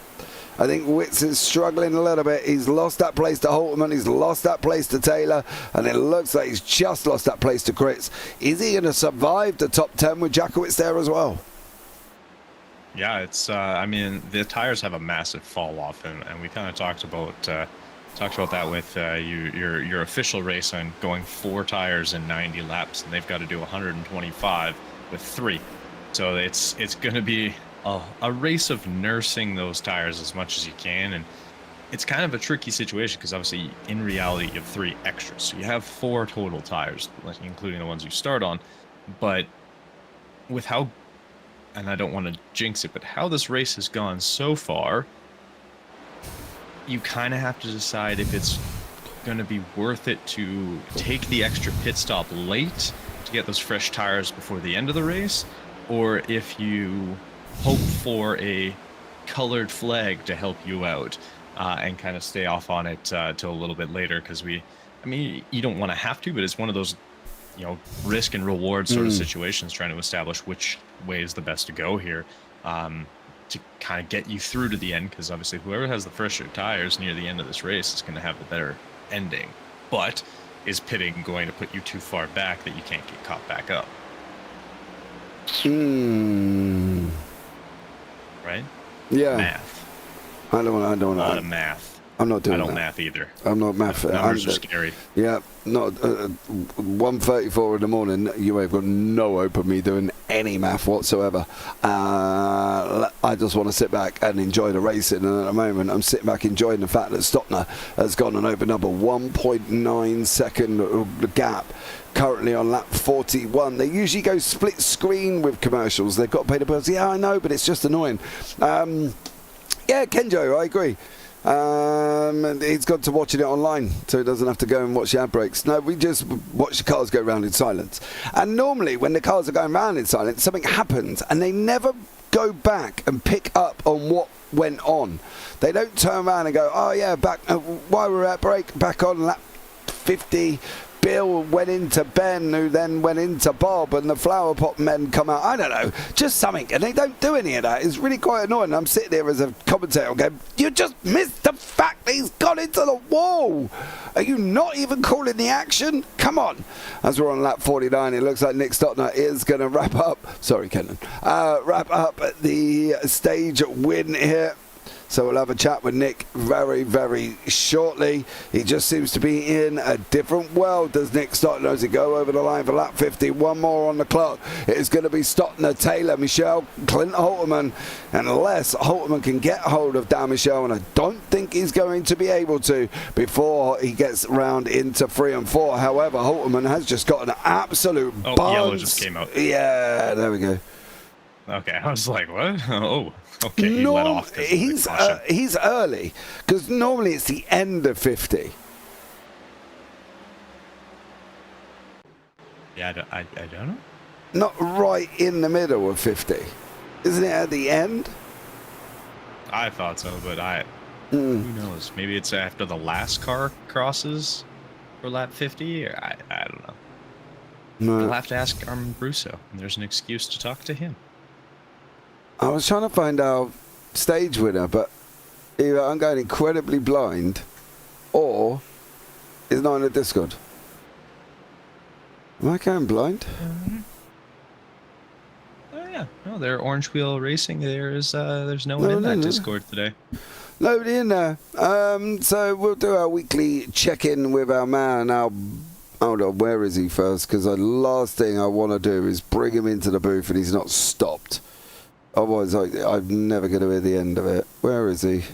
I think Witts is struggling a little bit. He's lost that place to Holterman. He's lost that place to Taylor. And it looks like he's just lost that place to Kritz. Is he going to survive the top 10 with Jakowitz there as well? Yeah, it's. I mean, the tires have a massive fall off, and we kind of talked about that with your official race on going 4 tires in 90 laps, and they've got to do 125 with 3. So it's going to be a race of nursing those tires as much as you can, and it's kind of a tricky situation because obviously in reality you have 3 extras, so you have 4 total tires, including the ones you start on. But with how, and I don't want to jinx it, but how this race has gone so far, you kind of have to decide if it's going to be worth it to take the extra pit stop late to get those fresh tires before the end of the race, or if you hope for a colored flag to help you out and kind of stay off on it till a little bit later, because I mean, you don't want to have to, but it's one of those, risk and reward sort of situations, trying to establish which way is the best to go here to kind of get you through to the end, because obviously whoever has the fresher tires near the end of this race is going to have the better ending. But is pitting going to put you too far back that you can't get caught back up? Right? Yeah. Math. I don't want a lot of math. I'm not doing I that. don't math either. I'm not math. Numbers are scary. Yeah, not 1:34 in the morning. You have got no hope of me doing any math whatsoever. I just want to sit back and enjoy the racing. And at the moment, I'm sitting back enjoying the fact that Stockner has gone and opened up a 1.9 second gap. Currently on lap 41. They usually go split screen with commercials. They've got to pay the bills. Yeah, I know, but it's just annoying. Yeah, Kenjo, I agree. He's got to watching it online, so he doesn't have to go and watch the ad breaks. No, we just watch the cars go round in silence. And normally, when the cars are going round in silence, something happens, and they never go back and pick up on what went on. They don't turn around and go, oh yeah, back while we're at break, back on lap 50. Bill went into Ben, who then went into Bob, and the flower pot men come out. I don't know, just something, and they don't do any of that. It's really quite annoying. I'm sitting there as a commentator going, you just missed the fact that he's gone into the wall. Are you not even calling the action? Come on. As we're on lap 49, it looks like Nick Stockner is going to wrap up. Sorry, Kenton. Wrap up the stage win here. So we'll have a chat with Nick very, very shortly. He just seems to be in a different world, does Nick Stockner, as he go over the line for lap 50. One more on the clock. It is going to be Stockner, Taylor, Michelle, Clint Holterman. Unless Holterman can get hold of Dan Michelle, and I don't think he's going to be able to before he gets round into 3 and 4. However, Holterman has just got an absolute bunch. Yellow just came out. Yeah, there we go. Okay, I was like, what? Oh, okay, he let off. He's early, because normally it's the end of 50. Yeah, I don't know. Not right in the middle of 50. Isn't it at the end? I thought so, but who knows? Maybe it's after the last car crosses for lap 50, or I don't know. No. We'll have to ask Armin Brusso, and there's an excuse to talk to him. I was trying to find our stage winner, but either I'm going incredibly blind or it's not in the Discord. Am I going blind? Oh yeah, no, they're Orange Wheel Racing. There's no one in that Discord today. Nobody in there. So we'll do our weekly check-in with our man. Hold on, where is he first? Because the last thing I want to do is bring him into the booth and he's not stopped. Otherwise, I'm never going to hear the end of it. Where is he?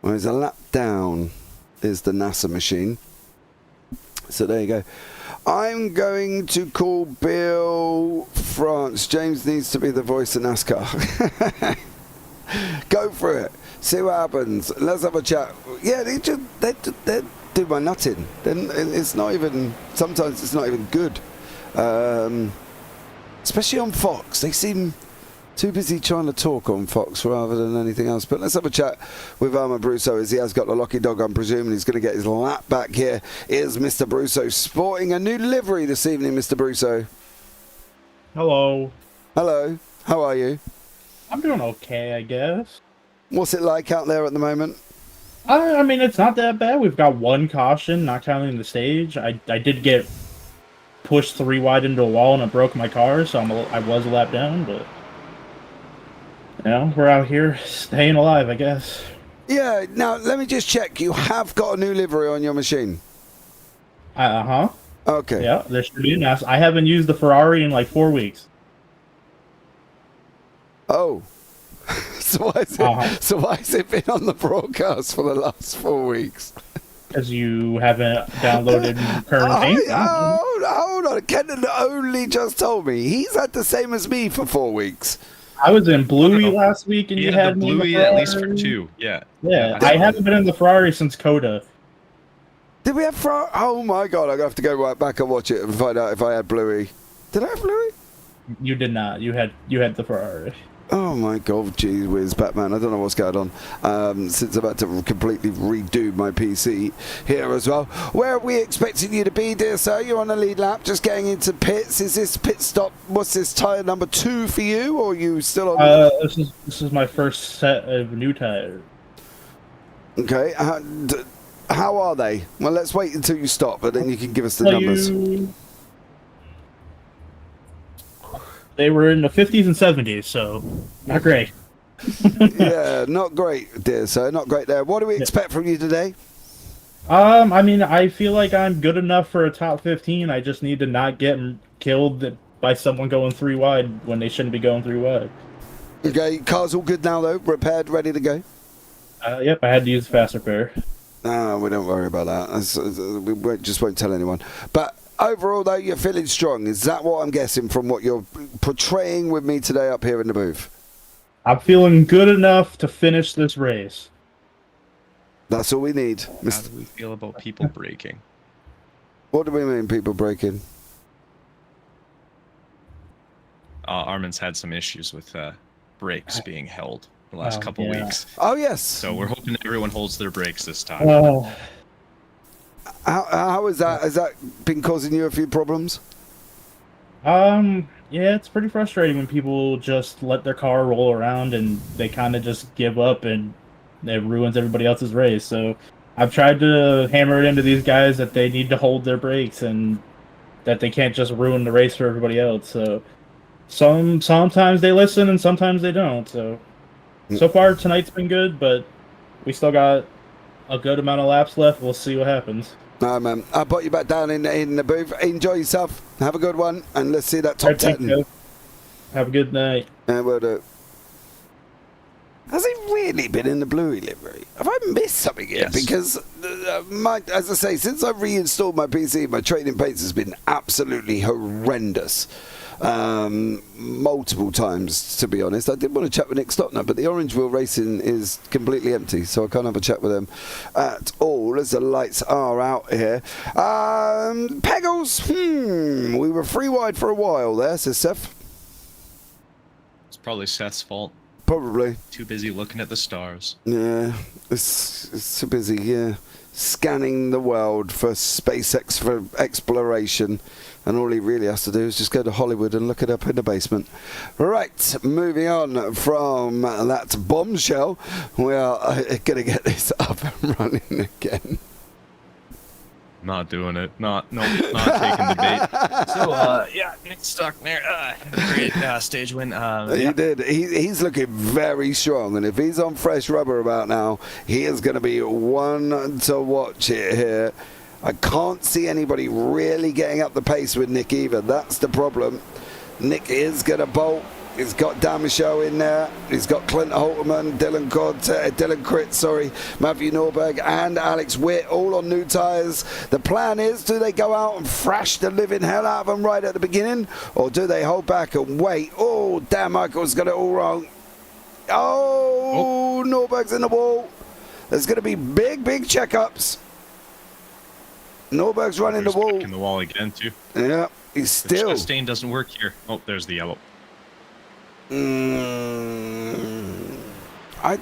Well, he's a lap down. Is the NASA machine. So there you go. I'm going to call Bill France. James needs to be the voice of NASCAR. Go for it. See what happens. Let's have a chat. Yeah, they do my nutting. Then it's not even. Sometimes it's not even good. Especially on Fox, they seem too busy trying to talk on Fox rather than anything else. But let's have a chat with Armand Brousseau, as he has got the lucky dog. I'm presuming he's going to get his lap back here. Here's Mr. Brousseau sporting a new livery this evening, Mr. Brousseau. Hello. Hello. How are you? I'm doing okay, I guess. What's it like out there at the moment? I mean, it's not that bad. We've got one caution, not counting the stage. I did get pushed 3 wide into a wall and it broke my car, so I was a lap down, but... You know, we're out here staying alive, I guess. Yeah, now let me just check. You have got a new livery on your machine? Uh-huh. Okay. Yeah, there should be enough. I haven't used the Ferrari in like 4 weeks. Oh. So why has it been on the broadcast for the last 4 weeks? Because you haven't downloaded current things. Hold on. Kenton only just told me. He's had the same as me for 4 weeks. I was in Bluey last week, and you had the me in the Bluey Ferrari. at least for 2. Yeah. Yeah, I haven't been in the Ferrari since Coda. Did we have Ferrari? Oh my god, I'm going to have to go right back and watch it and find out if I had Bluey. Did I have Bluey? You did not. You had the Ferrari. Oh my god, gee whiz, Batman. I don't know what's going on. Since I'm about to completely redo my PC here as well. Where are we expecting you to be, dear sir? You're on the lead lap, just getting into pits. Is this pit stop, what's this, tyre number 2 for you, or are you still on? This is my first set of new tires. Okay, how are they? Well, let's wait until you stop, but then you can give us the numbers. They were in the 50s and 70s, so not great. Yeah, not great, dear sir. Not great there. What do we expect from you today? I mean, I feel like I'm good enough for a top 15. I just need to not get killed by someone going 3 wide when they shouldn't be going 3 wide. Okay, car's all good now, though? Repaired, ready to go? Yep, I had to use fast repair. No, we don't worry about that. We won't tell anyone. But overall, though, you're feeling strong. Is that what I'm guessing from what you're portraying with me today up here in the booth? I'm feeling good enough to finish this race. That's all we need. How do we feel about people braking? What do we mean, people braking? Armin's had some issues with brakes being held the last couple weeks. Oh, yes. So we're hoping that everyone holds their brakes this time. How is that? Has that been causing you a few problems? Yeah, it's pretty frustrating when people just let their car roll around and they kind of just give up and it ruins everybody else's race. So I've tried to hammer it into these guys that they need to hold their brakes and that they can't just ruin the race for everybody else. So sometimes they listen and sometimes they don't. So far tonight's been good, but we still got a good amount of laps left. We'll see what happens. No, man. I'll put you back down in the booth. Enjoy yourself. Have a good one. And let's see that top 10. Have a good night. Yeah, we'll do. Has he really been in the Bluey livery? Have I missed something here? Yes. Because, as I say, since I've reinstalled my PC, my trading pace has been absolutely horrendous. Multiple times, to be honest. I did want to chat with Nick Stotner, but the Orange Wheel Racing is completely empty, so I can't have a chat with them at all as the lights are out here. Peggles, we were 3 wide for a while there, says Seth. It's probably Seth's fault. Probably. Too busy looking at the stars. Yeah, it's too busy, yeah. Scanning the world for space exploration. And all he really has to do is just go to Hollywood and look it up in the basement. Right, moving on from that bombshell, we are going to get this up and running again. Not doing it. Not taking the bait. So, yeah, Nick stuck there. Great stage win. He did. He's looking very strong, and if he's on fresh rubber about now, he is going to be one to watch it here. I can't see anybody really getting up the pace with Nick either. That's the problem. Nick is going to bolt. He's got Dan Michaud in there. He's got Clint Holterman, Dylan Critz, Matthew Norberg, and Alex Witt, all on new tyres. The plan is, do they go out and thrash the living hell out of them right at the beginning, or do they hold back and wait? Oh, Dan Michael's got it all wrong. Oh, Norberg's in the wall. There's going to be big checkups. Norberg's running the wall. In the wall again, too. Yeah, he's still. The stain doesn't work here. Oh, there's the yellow. I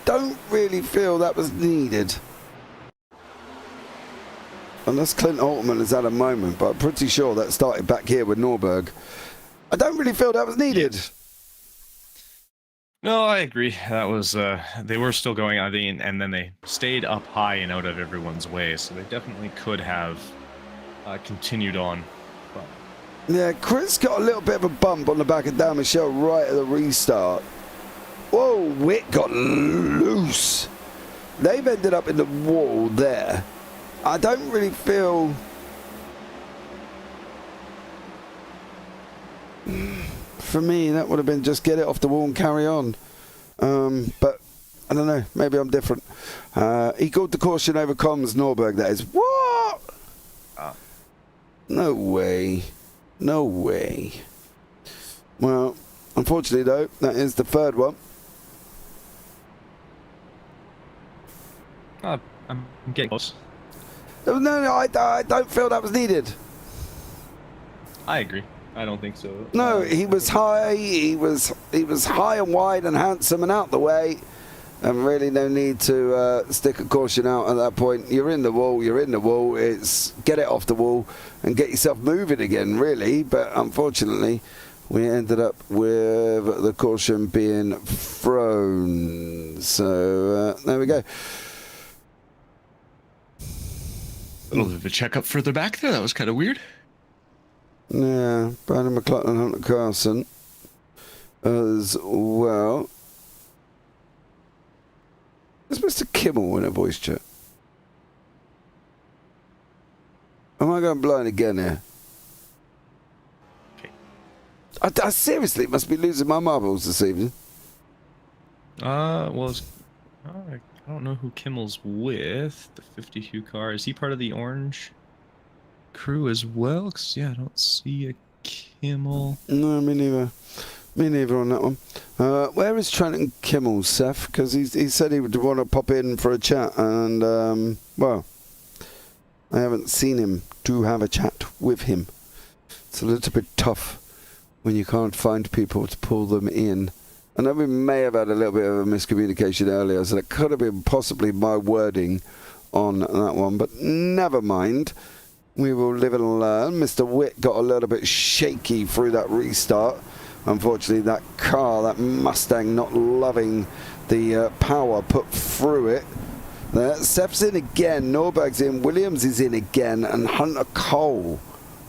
don't really feel that was needed. Unless Clint Altman has had a moment, but I'm pretty sure that started back here with Norberg. I don't really feel that was needed. No, I agree. That was, they were still going, I think, and then they stayed up high and out of everyone's way, so they definitely could have continued on. But yeah, Chris got a little bit of a bump on the back of Dan Michaud right at the restart. Whoa, Witt got loose. They've ended up in the wall there. I don't really feel... For me, that would have been just get it off the wall and carry on. But I don't know, maybe I'm different. He called the caution over comms, Norberg, that is. What? No way. No way. Well, unfortunately, though, that is the third one. I'm getting close. No, I don't feel that was needed. I agree. I don't think so. No, he was high. He was high and wide and handsome and out the way, and really no need to stick a caution out at that point. You're in the wall. You're in the wall. It's get it off the wall and get yourself moving again, really. But unfortunately, we ended up with the caution being thrown. So there we go. A little bit of a checkup further back there. That was kind of weird. Yeah, Brandon McLaughlin and Hunter Carson as well. Is Mr. Kimmel in a voice chat? Am I going blind again here? Okay. I seriously must be losing my marbles this evening. Well, I don't know who Kimmel's with. The 52 car. Is he part of the orange crew as well? Because, yeah, I don't see a Kimmel. No, me neither. Me neither on that one. Where is Trenton Kimmel, Seth? Because he said he would want to pop in for a chat, and, well, I haven't seen him to have a chat with him. It's a little bit tough when you can't find people to pull them in. I know we may have had a little bit of a miscommunication earlier, so that could have been possibly my wording on that one, but never mind. We will live and learn. Mr. Witt got a little bit shaky through that restart. Unfortunately, that car, that Mustang, not loving the power put through it. Seth's in again, Norberg's in, Williams is in again, and Hunter Cole.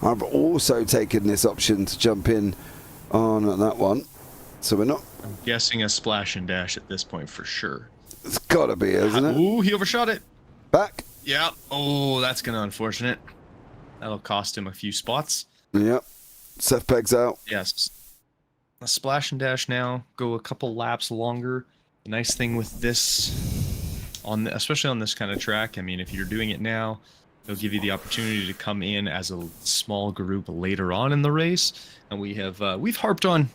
I've also taken this option to jump in on that one. So we're not... I'm guessing a splash and dash at this point for sure. It's got to be, isn't it? Ooh, he overshot it. Back. Yeah. Oh, that's kind of unfortunate. That'll cost him a few spots. Yep. Seth pegs out. Yes. A splash and dash now. Go a couple laps longer. The nice thing with this, especially on this kind of track, I mean, if you're doing it now, it'll give you the opportunity to come in as a small group later on in the race. And we've harped on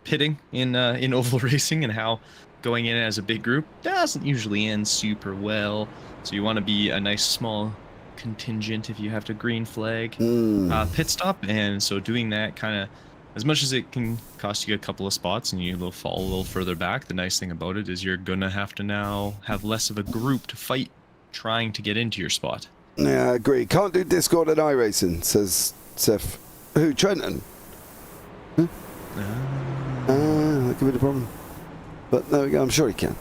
pitting in oval racing and how going in as a big group doesn't usually end super well. So you want to be a nice small contingent if you have to green flag pit stop, and so doing that kind of, as much as it can cost you a couple of spots and you fall a little further back, the nice thing about it is you're gonna have to now have less of a group to fight trying to get into your spot. Yeah, I agree. Can't do Discord and iRacing, says Seth. Who? Trenton? Huh? That could be the problem. But there we go. I'm sure he can.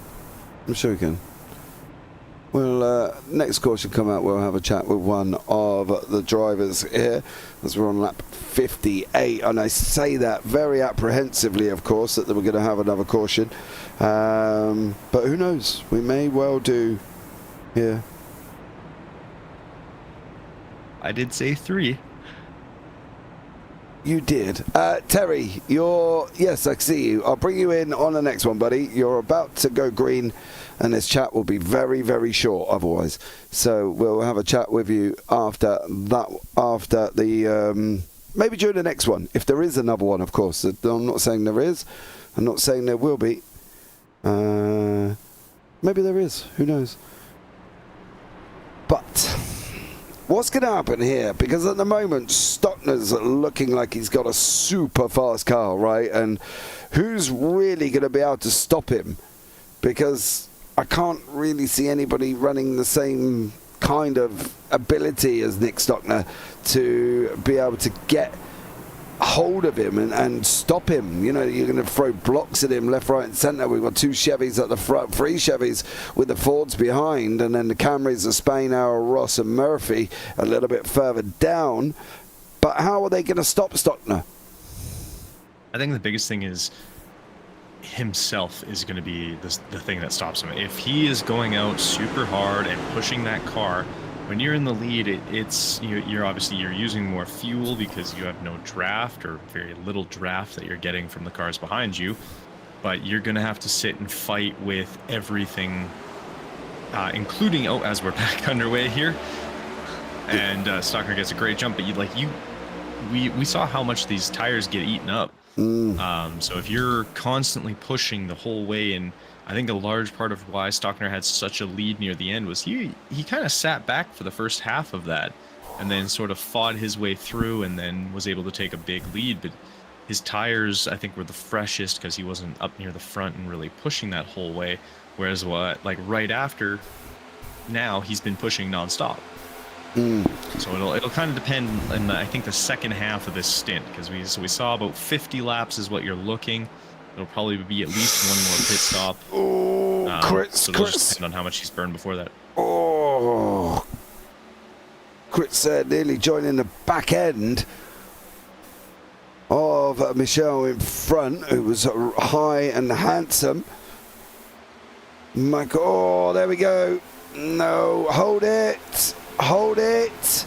Well, next caution come out, we'll have a chat with one of the drivers here as we're on lap 58, and I say that very apprehensively, of course, that we're going to have another caution, but who knows, we may well do here. I did say 3. You did. Terry, yes, I see you. I'll bring you in on the next one, buddy. You're about to go green, and this chat will be very, very short otherwise. So we'll have a chat with you after that, after the, maybe during the next one, if there is another one, of course. I'm not saying there is. I'm not saying there will be. Maybe there is. Who knows? But what's going to happen here? Because at the moment, Stockner's looking like he's got a super fast car, right? And who's really going to be able to stop him? Because I can't really see anybody running the same kind of ability as Nick Stockner to be able to get hold of him and stop him. You know, you're going to throw blocks at him left, right and centre. We've got 2 Chevys at the front, 3 Chevys with the Fords behind, and then the Camrys of Spain, Arrow, Ross and Murphy a little bit further down. But how are they going to stop Stockner? I think the biggest thing is himself is going to be the thing that stops him. If he is going out super hard and pushing that car, when you're in the lead, you're obviously using more fuel because you have no draft or very little draft that you're getting from the cars behind you. But you're going to have to sit and fight with everything, including as we're back underway here, and Stockner gets a great jump. But we saw how much these tires get eaten up. So if you're constantly pushing the whole way, and I think a large part of why Stockner had such a lead near the end was he kind of sat back for the first half of that and then sort of fought his way through and then was able to take a big lead. But his tires, I think, were the freshest because he wasn't up near the front and really pushing that whole way. Whereas right after now, he's been pushing nonstop. So it'll kind of depend on, I think, the second half of this stint, because we saw about 50 laps is what you're looking. It'll probably be at least one more pit stop. Oh, Chris, so it'll just depend on how much he's burned before that. Oh, Chris nearly joining the back end of Michelle in front, who was high and handsome. Michael, oh, there we go. No, hold it. Hold it.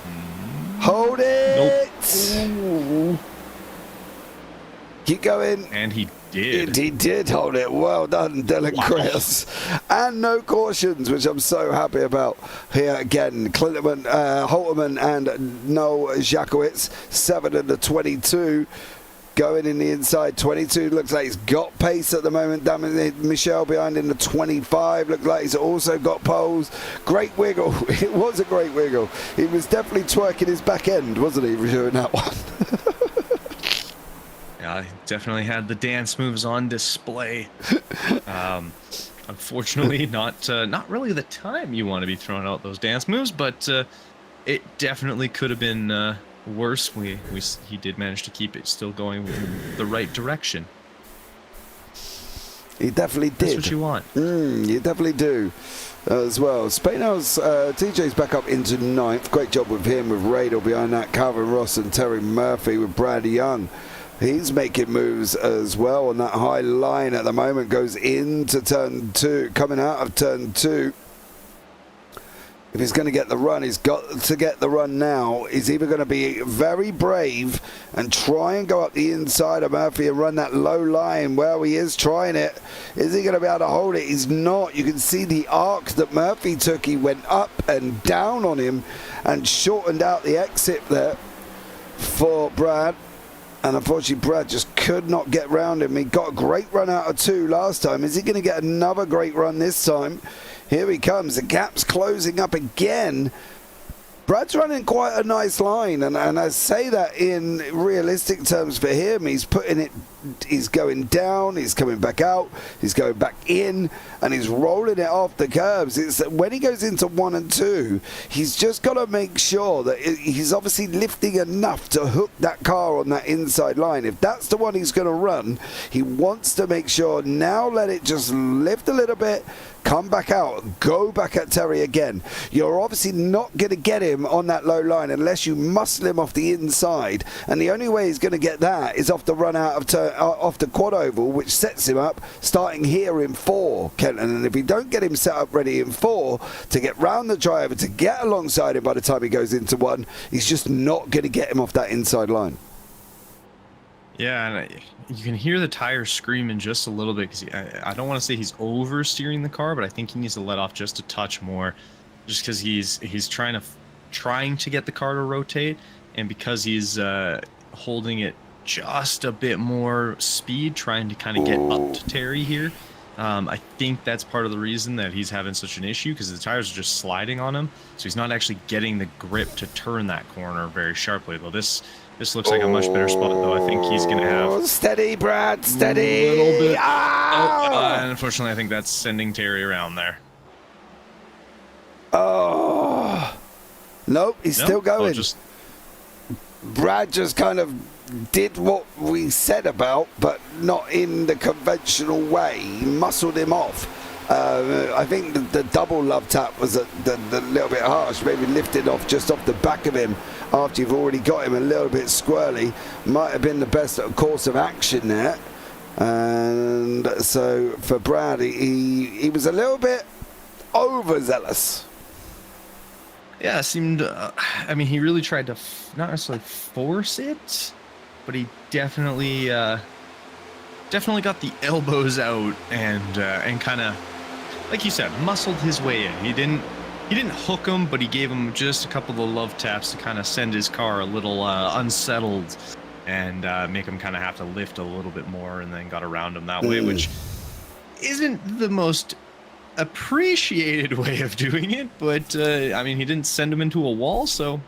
Hold it. Nope. Keep going. And he did. He did hold it. Well done, Dylan Chris. And no cautions, which I'm so happy about here again. Clinton, Holterman and Noel Jakowitz, 7 and the 22. Going in the inside 22, looks like he's got pace at the moment. Michelle behind in the 25, looks like he's also got poles. Great wiggle. It was a great wiggle. He was definitely twerking his back end, wasn't he, doing that one? Yeah, he definitely had the dance moves on display. Unfortunately, not really the time you want to be throwing out those dance moves, but it definitely could have been worse. He did manage to keep it still going in the right direction. He definitely did. That's what you want. You definitely do as well. Spainhouse, TJ's back up into 9th. Great job with him, with Radel behind that. Calvin Ross and Terry Murphy with Brad Young. He's making moves as well on that high line at the moment. Goes into turn 2, coming out of turn 2. If he's going to get the run, he's got to get the run now. He's either going to be very brave and try and go up the inside of Murphy and run that low line. Well, he is trying it. Is he going to be able to hold it? He's not. You can see the arc that Murphy took. He went up and down on him and shortened out the exit there for Brad. And unfortunately, Brad just could not get round him. He got a great run out of 2 last time. Is he going to get another great run this time? Here he comes. The gap's closing up again. Brad's running quite a nice line, and I say that in realistic terms for him. He's putting it, he's going down, he's coming back out, he's going back in, and he's rolling it off the curbs. It's when he goes into 1 and 2, he's just got to make sure that he's obviously lifting enough to hook that car on that inside line. If that's the one he's going to run, he wants to make sure now let it just lift a little bit, come back out, go back at Terry again. You're obviously not going to get him on that low line unless you muscle him off the inside, and the only way he's going to get that is off the run out of off the quad oval, which sets him up starting here in 4, Kenton. And if you don't get him set up ready in 4 to get round the driver, to get alongside him by the time he goes into 1, he's just not going to get him off that inside line. Yeah, and you can hear the tires screaming just a little bit, because I don't want to say he's oversteering the car, but I think he needs to let off just a touch more, just because he's trying to get the car to rotate, and because he's holding it just a bit more speed, trying to kind of get up to Terry here. I think that's part of the reason that he's having such an issue, because the tires are just sliding on him, so he's not actually getting the grip to turn that corner very sharply. Though this looks like a much better spot, though. I think he's going to have... Steady, Brad, steady! A little bit... Ah! Unfortunately, I think that's sending Terry around there. Oh! Nope, he's still going. Brad just kind of did what we said about, but not in the conventional way. He muscled him off. I think the double love tap was a little bit harsh, maybe lifted off just off the back of him after you've already got him a little bit squirrely. Might have been the best course of action there. And so for Brad, he was a little bit overzealous. Yeah, it seemed, I mean, he really tried to not necessarily force it, but he definitely got the elbows out and kind of, like you said, muscled his way in. He didn't hook him, but he gave him just a couple of love taps to kind of send his car a little unsettled and make him kind of have to lift a little bit more, and then got around him that way, which isn't the most appreciated way of doing it, but I mean, he didn't send him into a wall, so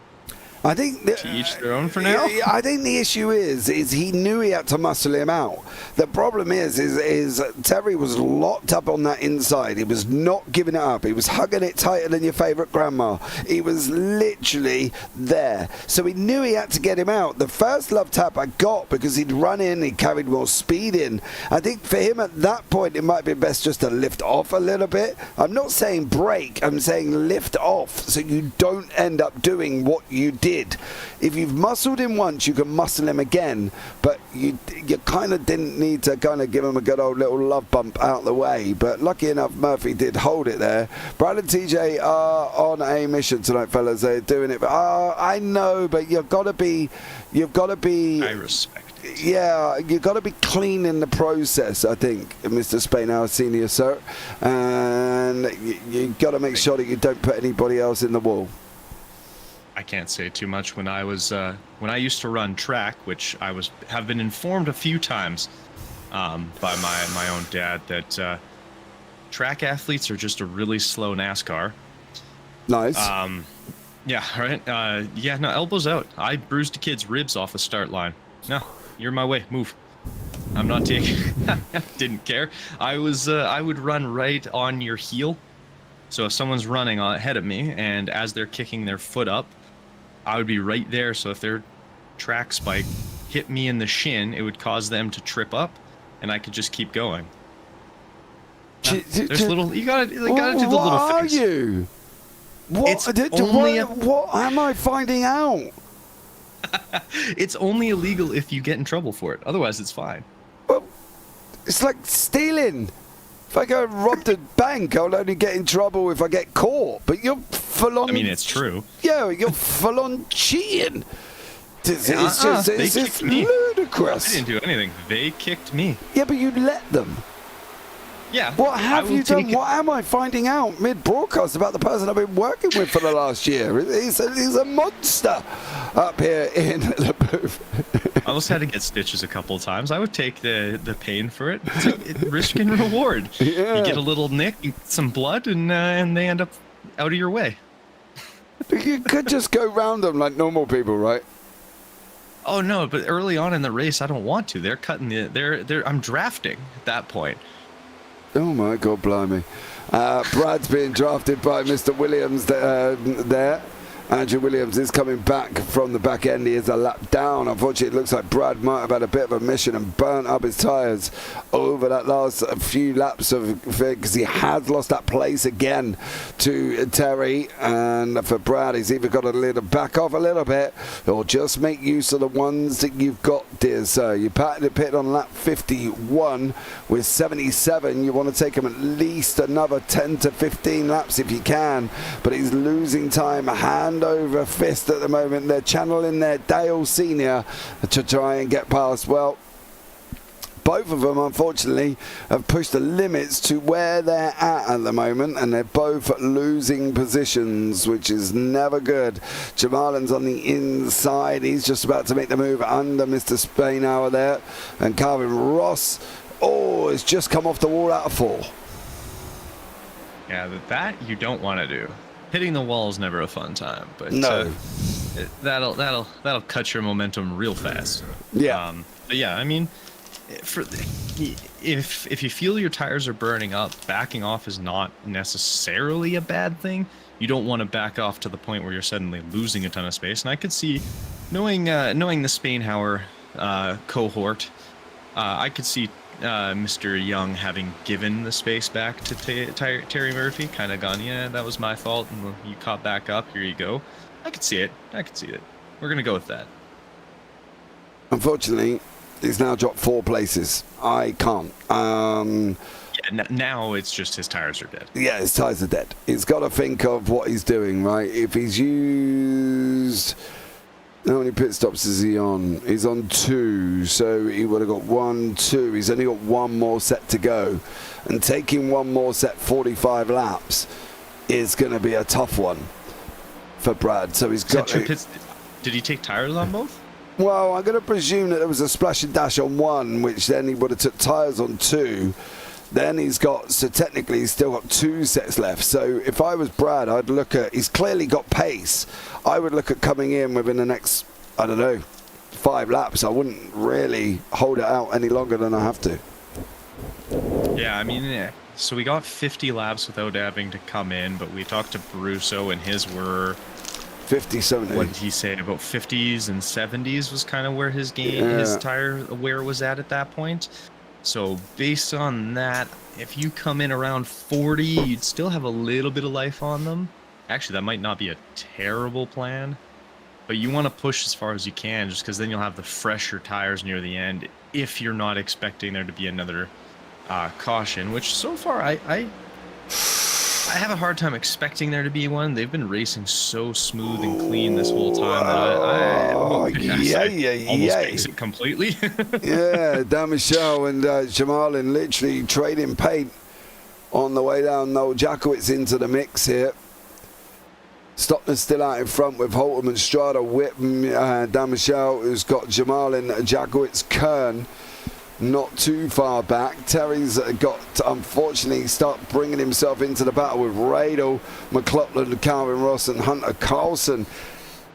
I think to each their own for now. I think the issue is he knew he had to muscle him out. The problem is Terry was locked up on that inside. He was not giving it up. He was hugging it tighter than your favourite grandma. He was literally there. So he knew he had to get him out. The first love tap I got because he'd run in, he carried more speed in. I think for him at that point, it might be best just to lift off a little bit. I'm not saying brake, I'm saying lift off, so you don't end up doing what you did. If you've muscled him once, you can muscle him again, but you kind of didn't need to kind of give him a good old little love bump out the way. But lucky enough, Murphy did hold it there. Brad and TJ are on a mission tonight, fellas. They're doing it. I know, but you've got to be. I respect it. Yeah, you've got to be clean in the process, I think, Mr. Spainhour Senior, sir, and you got to make sure that you don't put anybody else in the wall. I can't say too much. When I used to run track, which have been informed a few times by my own dad that track athletes are just a really slow NASCAR. Nice. Yeah, right. Yeah, no, elbows out. I bruised a kid's ribs off the start line. No, you're in my way. Move. I'm not taking. Didn't care. I would run right on your heel. So if someone's running ahead of me, and as they're kicking their foot up, I would be right there. So if their track spike hit me in the shin, it would cause them to trip up, and I could just keep going. There's little. You gotta do the little things. What are you? What am I finding out? It's only illegal if you get in trouble for it. Otherwise, it's fine. Well, it's like stealing. If I go and rob the bank, I'll only get in trouble if I get caught. But you're full on. I mean, it's true. Yeah, you're full on cheating. It's just ludicrous. I didn't do anything. They kicked me. Yeah, but you let them. Yeah. What have you done? What am I finding out mid-broadcast about the person I've been working with for the last year? He's a monster up here in the booth. I almost had to get stitches a couple of times. I would take the pain for it. It's like risk and reward. Yeah. You get a little nick, some blood, and they end up out of your way. You could just go round them like normal people, right? Oh no, but early on in the race, I don't want to. They're cutting I'm drafting at that point. Oh my God, blimey. Brad's being drafted by Mr. Williams there. Andrew Williams is coming back from the back end. He is a lap down. Unfortunately, it looks like Brad might have had a bit of a mission and burnt up his tyres over that last few laps of because he has lost that place again to Terry. And for Brad, he's either got to back off a little bit or just make use of the ones that you've got, dear sir. You pitted on lap 51 with 77. You want to take him at least another 10 to 15 laps if you can, but he's losing time hand over fist at the moment. They're channeling their Dale Senior to try and get past. Well, both of them unfortunately have pushed the limits to where they're at the moment, and they're both losing positions, which is never good. Jamalin's on the inside. He's just about to make the move under Mr. Spainhour there, and Calvin Ross has just come off the wall out of 4. Yeah, that you don't want to do. Hitting the wall is never a fun time, but no, that'll cut your momentum real fast. Yeah. But yeah, I mean, if you feel your tires are burning up, backing off is not necessarily a bad thing. You don't want to back off to the point where you're suddenly losing a ton of space. And I could see, knowing the Spainhour cohort, I could see Mr. Young having given the space back to Terry Murphy, kind of gone, yeah, that was my fault, and you caught back up, here you go. I could see it. We're going to go with that. Unfortunately, he's now dropped 4 places. I can't. Yeah, now it's just his tires are dead. Yeah, his tires are dead. He's got to think of what he's doing, right? If he's used... How many pit stops is he on? He's on 2, so he would have got 1, 2. He's only got 1 more set to go. And taking 1 more set, 45 laps, is going to be a tough one for Brad. So he's got... Did he take tires on both? Well, I'm going to presume that there was a splash and dash on 1, which then he would have took tires on 2. Then he's got, so technically he's still got 2 sets left. So if I was Brad, I'd look at, he's clearly got pace. I would look at coming in within the next, I don't know, 5 laps. I wouldn't really hold it out any longer than I have to. Yeah, I mean, so we got 50 laps without having to come in, but we talked to Brusso and his were 50, 70. What did he say? About 50s and 70s was kind of where his his tire wear was at that point. So based on that, if you come in around 40, you'd still have a little bit of life on them. Actually, that might not be a terrible plan, but you want to push as far as you can, just because then you'll have the fresher tires near the end if you're not expecting there to be another caution, which so far I have a hard time expecting there to be one. They've been racing so smooth and clean this whole time that I almost makes it completely. Yeah, Dan Michel and Jamalin literally trading paint on the way down. Noel Jakowitz into the mix here. Stockner's still out in front with Holtam and Strada, Whitten, Dan Michel, who's got Jamalin, Jakowitz, Kern. Not too far back. Terry's got to, unfortunately, start bringing himself into the battle with Radel, McLaughlin, Calvin Ross and Hunter Carlson.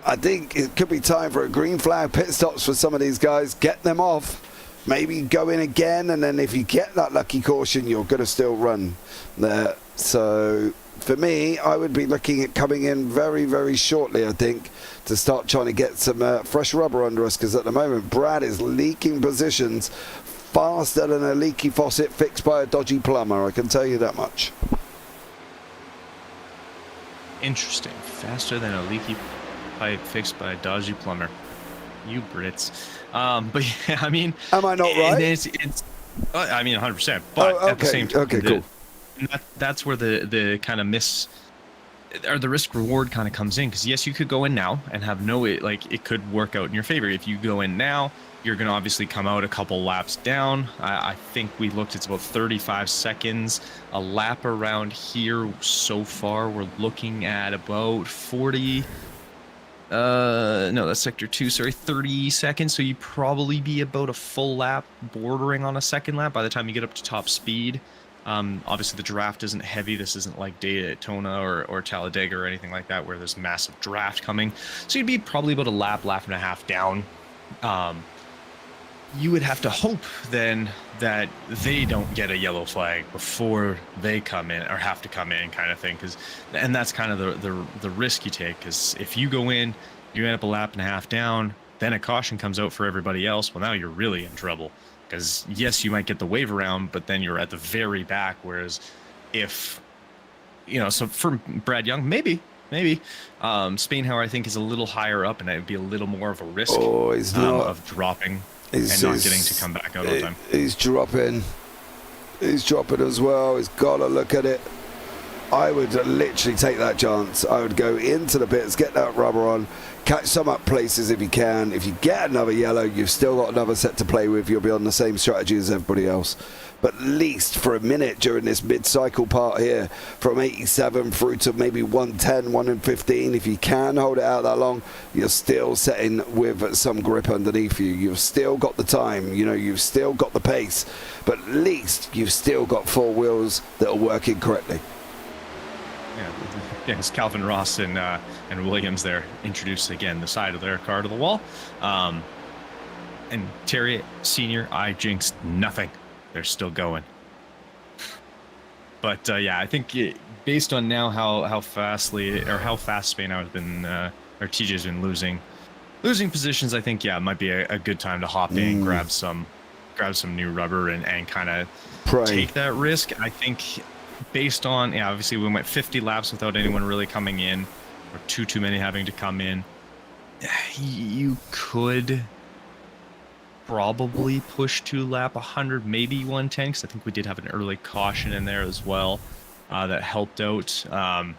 I think it could be time for a green flag pit stops for some of these guys. Get them off. Maybe go in again, and then if you get that lucky caution, you're going to still run there. So for me, I would be looking at coming in very, very shortly, I think, to start trying to get some fresh rubber under us, because at the moment, Brad is leaking positions faster than a leaky faucet fixed by a dodgy plumber, I can tell you that much. Interesting. Faster than a leaky pipe fixed by a dodgy plumber. You Brits. But yeah, I mean... Am I not right? It's I mean, 100%. But at the same time... Okay, cool. That's where the kind of the risk reward kind of comes in, because yes, you could go in now and have it could work out in your favor. If you go in now, you're going to obviously come out a couple laps down. I think we looked, it's about 35 seconds a lap around here so far. We're looking at about 40 no, that's sector 2, sorry, 30 seconds. So you'd probably be about a full lap, bordering on a second lap by the time you get up to top speed. Obviously, the draft isn't heavy. This isn't like Daytona or Talladega or anything like that, where there's massive draft coming. So you'd be probably about a lap and a half down. You would have to hope then that they don't get a yellow flag before they come in or have to come in, kind of thing. And that's kind of the risk you take, because if you go in, you end up a lap and a half down, then a caution comes out for everybody else. Well, now you're really in trouble, because yes, you might get the wave around, but then you're at the very back. Whereas if, so for Brad Young, maybe Spainhauer, I think, is a little higher up, and it would be a little more of a risk of dropping and not getting to come back out on time. He's dropping as well. He's got to look at it. I would literally take that chance. I would go into the pits, get that rubber on, catch some up places if you can. If you get another yellow, you've still got another set to play with. You'll be on the same strategy as everybody else. But at least for a minute during this mid-cycle part here, from 87 through to maybe 110, 115, if you can hold it out that long, you're still setting with some grip underneath you. You've still got the time, you've still got the pace, but at least you've still got four wheels that are working correctly. Yeah, it's Calvin Ross and Williams there introduced again the side of their car to the wall. And Terry Sr., I jinxed nothing. They're still going. But I think based on now how fast Spain has been, or TJ's been losing positions, I think it might be a good time to hop in, grab some new rubber and kind of take that risk. I think based on obviously we went 50 laps without anyone really coming in, or too many having to come in. You could probably push to lap 100, maybe 110, because I think we did have an early caution in there as well that helped out. So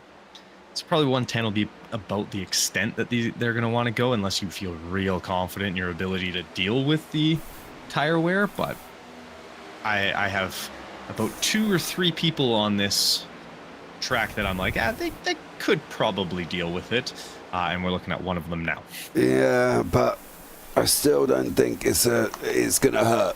probably 110 will be about the extent that they're going to want to go, unless you feel real confident in your ability to deal with the tire wear. But I have about 2 or 3 people on this track that I'm like, they could probably deal with it, and we're looking at one of them now. Yeah, but I still don't think it's going to hurt.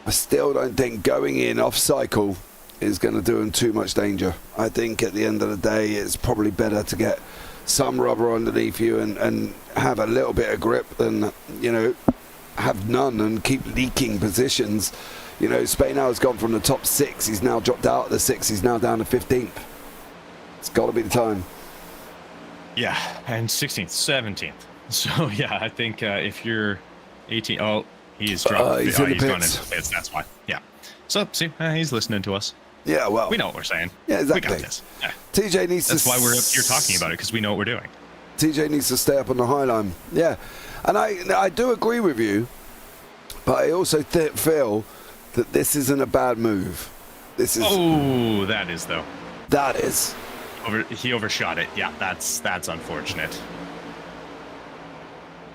I still don't think going in off cycle is going to do them too much danger. I think at the end of the day, it's probably better to get some rubber underneath you and have a little bit of grip than, have none and keep leaking positions. Spainhauer's gone from the top 6. He's now dropped out of the 6. He's now down to 15th. It's got to be the time. Yeah, and 16th, 17th. So, I think if you're 18... he's dropped. He's in the gone pits. into the pits, that's why. Yeah. So, see, he's listening to us. Yeah, well... We know what we're saying. Yeah, exactly. We got this. Yeah. TJ needs That's why we're up here talking about it, because we know what we're doing. TJ needs to stay up on the high line. Yeah. And I do agree with you, but I also feel that this isn't a bad move. This is... Oh, that is, though. That is. He overshot it. Yeah, that's unfortunate.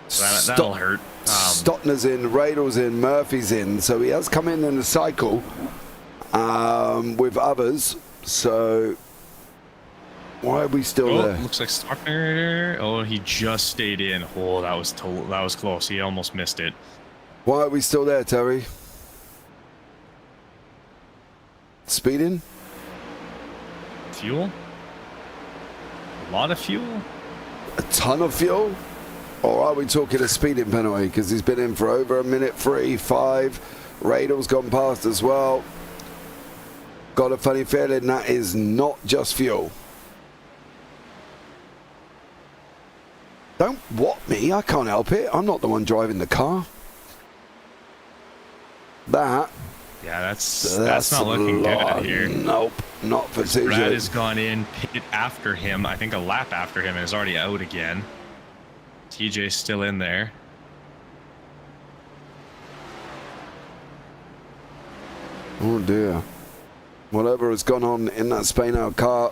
So that'll hurt. Stotner's in, Radle's in, Murphy's in, so he has come in the cycle with others. So why are we still there? Looks like Stockner. Oh, he just stayed in. Oh, that was close. He almost missed it. Why are we still there, Terry? Speeding? Fuel? A lot of fuel? A ton of fuel? Or are we talking a speeding penalty? Because he's been in for over a minute 3-5. Radle's gone past as well. Got a funny feeling that is not just fuel. Don't what me? I can't help it. I'm not the one driving the car. Yeah, that's not looking good here. Nope, not for TJ. Brad has gone in, pitted after him. I think a lap after him, and is already out again. TJ's still in there. Oh dear. Whatever has gone on in that Spainhauer car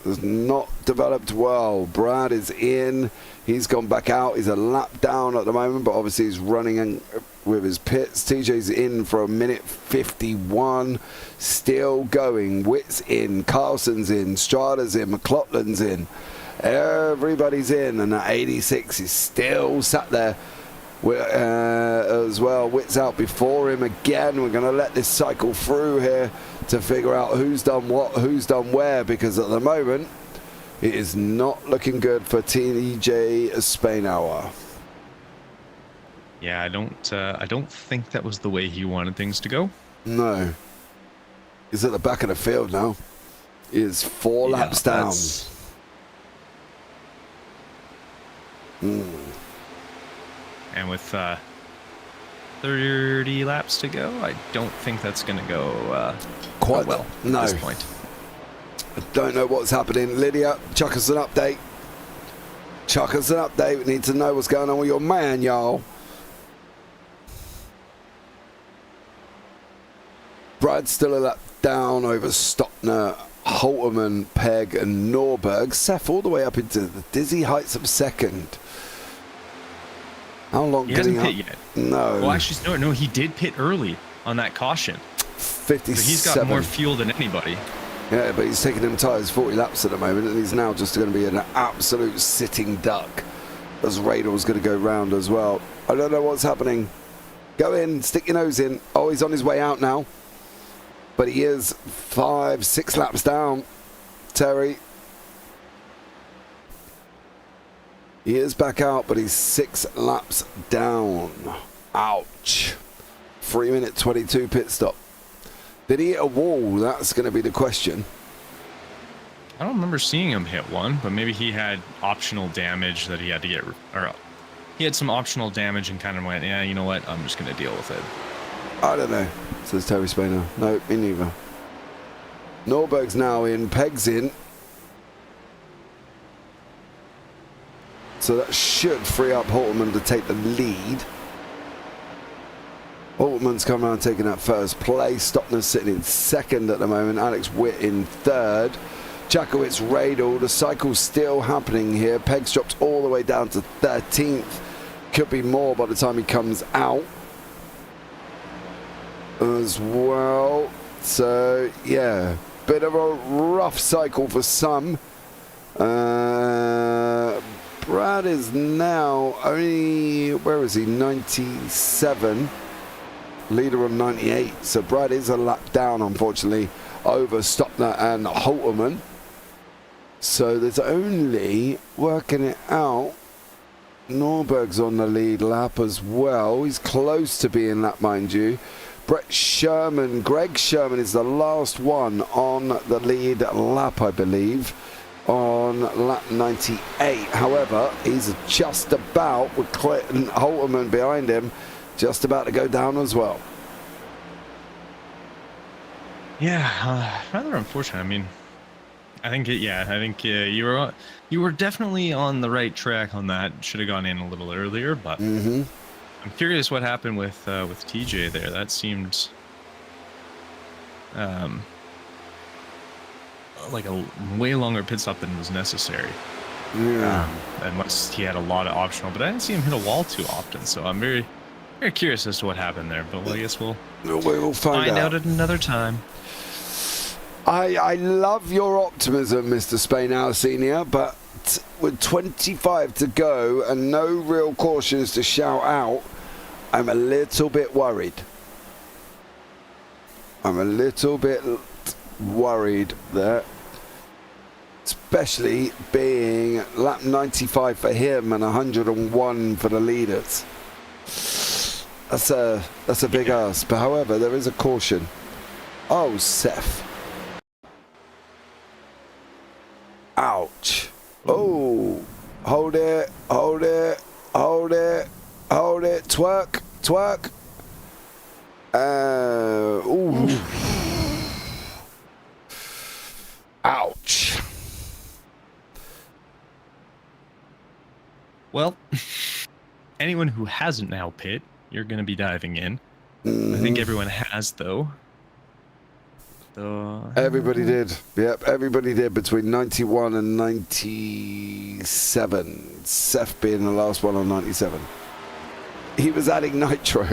has not developed well. Brad is in. He's gone back out. He's a lap down at the moment, but obviously he's running with his pits. TJ's in for a minute 51. Still going. Witt's in. Carlson's in. Strada's in. McLaughlin's in. Everybody's in, and that 86 is still sat there as well. Witt's out before him again. We're going to let this cycle through here to figure out who's done what, who's done where, because at the moment it is not looking good for TJ Spainhour. Yeah, I don't think that was the way he wanted things to go. No. He's at the back of the field now. He is 4 laps down. And with 30 laps to go, I don't think that's going to go quite well no. at this point. I don't know what's happening. Lydia, chuck us an update. Chuck us an update. We need to know what's going on with your man, y'all. Brad's still a lap down over Stockner, Holterman, Pegg and Norberg. Seth all the way up into the dizzy heights of second. How long he did he hasn't pit yet? No. Well, actually, no, he did pit early on that caution. 57. So he's got more fuel than anybody. Yeah, but he's taking them tyres 40 laps at the moment, and he's now just going to be an absolute sitting duck as Rador's going to go round as well. I don't know what's happening. Go in, stick your nose in. Oh, he's on his way out now. But he is 5-6 laps down, Terry. He is back out, but he's 6 laps down. Ouch. 3-minute 22 pit stop. Did he hit a wall? That's going to be the question. I don't remember seeing him hit one, but maybe he had optional damage that he had to get, or he had some optional damage and kind of went, yeah, you know what, I'm just going to deal with it. I don't know, says Terry Spainer. No, me neither. Norberg's now in, Pegg's in. So that should free up Holterman to take the lead. Holterman's come around taking that first place. Stockner's sitting in second at the moment. Alex Witt in third. Jakowitz, Radel. The cycle's still happening here. Pegg's dropped all the way down to 13th. Could be more by the time he comes out as well. So yeah, bit of a rough cycle for some. Brad is now only, where is he, 97, leader on 98, so Brad is a lap down unfortunately over Stockner and Holterman. So there's only, working it out, Norberg's on the lead lap as well. He's close to being lap, mind you. Greg Sherman is the last one on the lead lap, I believe, on lap 98. However, he's just about, with Clinton Holterman behind him, just about to go down as well. Yeah, rather unfortunate. I mean, I think you were definitely on the right track on that. Should have gone in a little earlier, but I'm curious what happened with TJ there. That seemed like a way longer pit stop than was necessary. Yeah. Unless he had a lot of optional, but I didn't see him hit a wall too often. So I'm very, very curious as to what happened there. But I guess we'll find out at another time. I love your optimism, Mr. Spainhour Senior, but with 25 to go and no real cautions to shout out, I'm a little bit worried. I'm a little bit worried there, especially being lap 95 for him and 101 for the leaders. That's a big ask, but however, there is a caution. Oh, Seth. Ouch. Oh, hold it, hold it, hold it, hold it, twerk, twerk. Ooh. Ouch. Well, anyone who hasn't now pit, you're going to be diving in. I think everyone has, though. Everybody did. Yep, everybody did between 91 and 97. Seth being the last one on 97. He was adding nitro.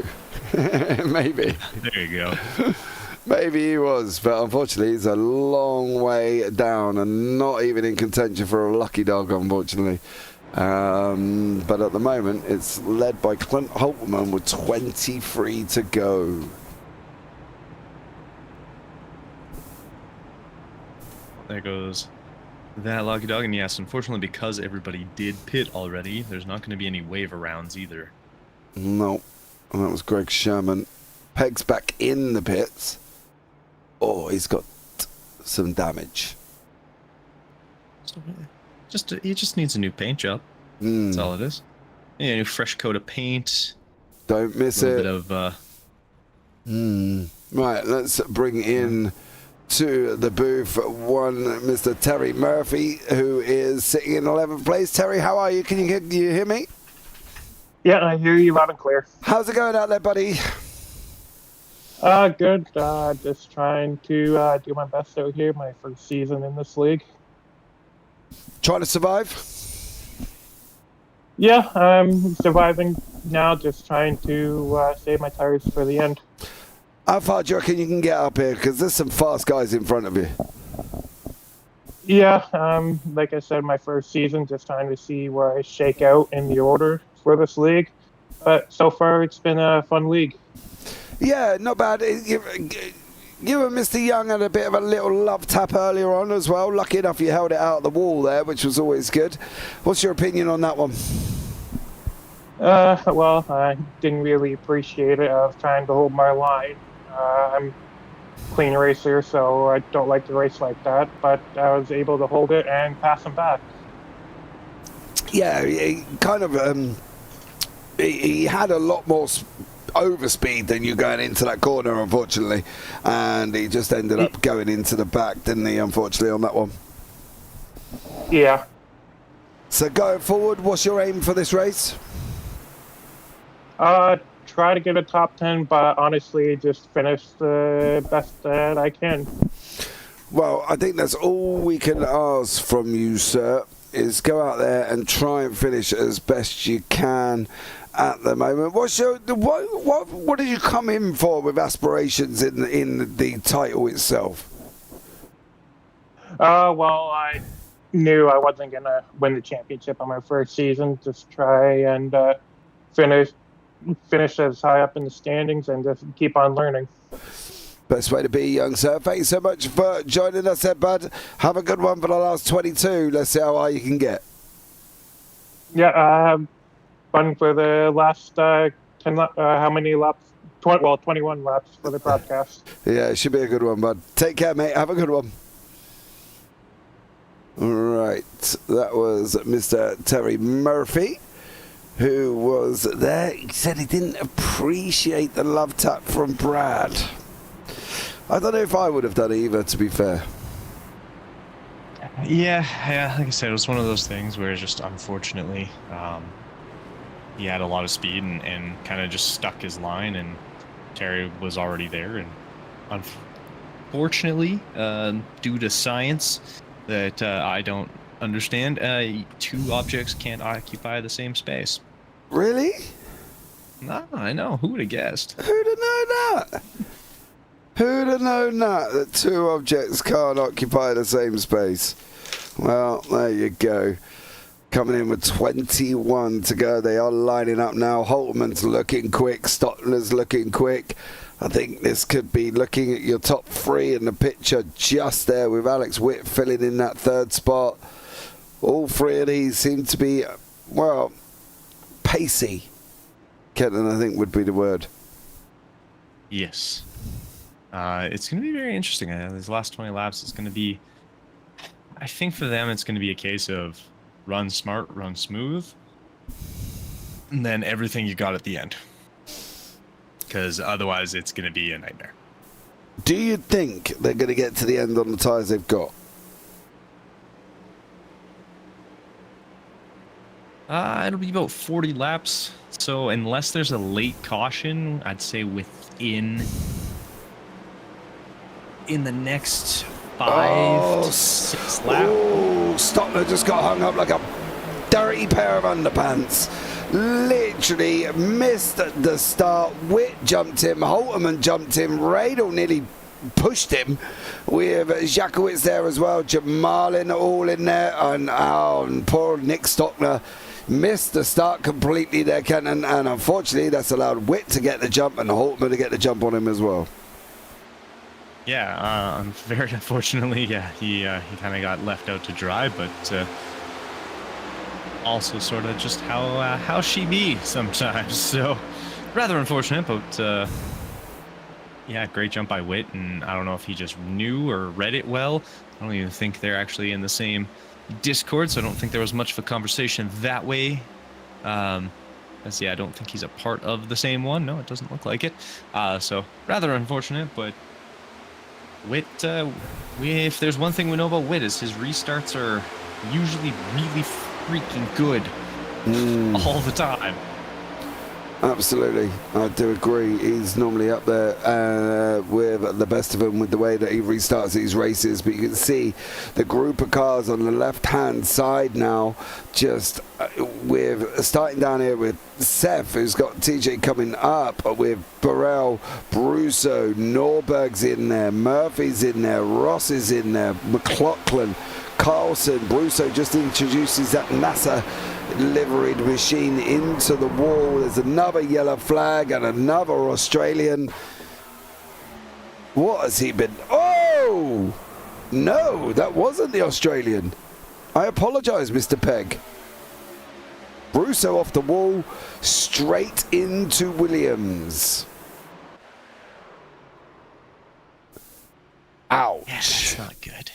Maybe. There you go. Maybe he was, but unfortunately he's a long way down and not even in contention for a lucky dog, unfortunately. But at the moment, it's led by Clint Holtman with 23 to go. There goes that lucky dog. And yes, unfortunately, because everybody did pit already, there's not going to be any waiver rounds either. No. And that was Greg Sherman. Peg's back in the pits. Oh, he's got some damage. So he just needs a new paint job. That's all it is. Yeah, a new fresh coat of paint. Don't miss it. A bit of Right, let's bring in to the booth one Mr. Terry Murphy, who is sitting in 11th place. Terry, how are you? Can you hear me? Yeah, I hear you loud and clear. How's it going out there, buddy? Good. Just trying to do my best out here. My first season in this league. Trying to survive? Yeah, I'm surviving now. Just trying to save my tires for the end. How far do you reckon you can get up here? Because there's some fast guys in front of you. Yeah, like I said, my first season, just trying to see where I shake out in the order for this league. But so far, it's been a fun league. Yeah, not bad. You and Mr. Young had a bit of a little love tap earlier on as well. Lucky enough you held it out the wall there, which was always good. What's your opinion on that one? Well, I didn't really appreciate it. I was trying to hold my line. I'm a clean racer, so I don't like to race like that. But I was able to hold it and pass him back. Yeah, he kind of... he had a lot more overspeed than you going into that corner, unfortunately, and he just ended up going into the back, didn't he, unfortunately, on that one? Yeah. So going forward, what's your aim for this race? Try to get a top 10, but honestly, just finish the best that I can. Well, I think that's all we can ask from you, sir, is go out there and try and finish as best you can at the moment. What did you come in for with aspirations in the title itself? Well, I knew I wasn't going to win the championship on my first season. Just try and finish as high up in the standings and just keep on learning. Best way to be, young sir. Thanks so much for joining us there, bud. Have a good one for the last 22. Let's see how high you can get. Yeah, fun for the last 10 how many laps? 21 laps for the broadcast. Yeah, it should be a good one, bud. Take care, mate. Have a good one. Right, that was Mr. Terry Murphy, who was there. He said he didn't appreciate the love tap from Brad. I don't know if I would have done either, to be fair. Yeah, like I said, it was one of those things where just unfortunately he had a lot of speed and kind of just stuck his line, and Terry was already there, and unfortunately, due to science that I don't understand, 2 objects can't occupy the same space. Really? No, I know. Who would have guessed? Who'd have known that? Who'd have known that 2 objects can't occupy the same space? Well, there you go. Coming in with 21 to go. They are lining up now. Holtman's looking quick. Stotler's looking quick. I think this could be looking at your top 3 in the picture just there, with Alex Witt filling in that 3rd spot. All 3 of these seem to be, well, pacey. Kenton, I think, would be the word. Yes. It's going to be very interesting. These last 20 laps, it's going to be, I think for them, it's going to be a case of run smart, run smooth, and then everything you got at the end. Because otherwise, it's going to be a nightmare. Do you think they're going to get to the end on the tyres they've got? It'll be about 40 laps. So unless there's a late caution, I'd say within in the next 5 to 6 laps. Oh, Stotler just got hung up like a dirty pair of underpants. Literally missed the start. Witt jumped him. Holtman jumped him. Radel nearly pushed him with Jakowitz there as well, Jamalin all in there, and poor Nick Stockner missed the start completely there, Kenton, and unfortunately that's allowed Witt to get the jump and Holtman to get the jump on him as well. Yeah, very unfortunately, yeah, he kind of got left out to dry, but also sort of just how she be sometimes. So rather unfortunate, but yeah, great jump by Witt, and I don't know if he just knew or read it well. I don't even think they're actually in the same Discord, so I don't think there was much of a conversation that way. As yeah, I don't think he's a part of the same one. No, it doesn't look like it. So rather unfortunate, but Witt, if there's one thing we know about Witt is his restarts are usually really freaking good all the time. Absolutely, I do agree. He's normally up there with the best of them with the way that he restarts these races. But you can see the group of cars on the left-hand side now, just with starting down here with Seth, who's got TJ coming up, with Burrell, Brusso, Norberg's in there, Murphy's in there, Ross is in there, McLaughlin, Carlson. Brusso just introduces that NASA liveried machine into the wall. There's another yellow flag and another Australian. What has he been? Oh no, that wasn't the Australian. I apologize, Mr. Pegg. Brusso off the wall, straight into Williams. Ouch. Yeah, that's not good.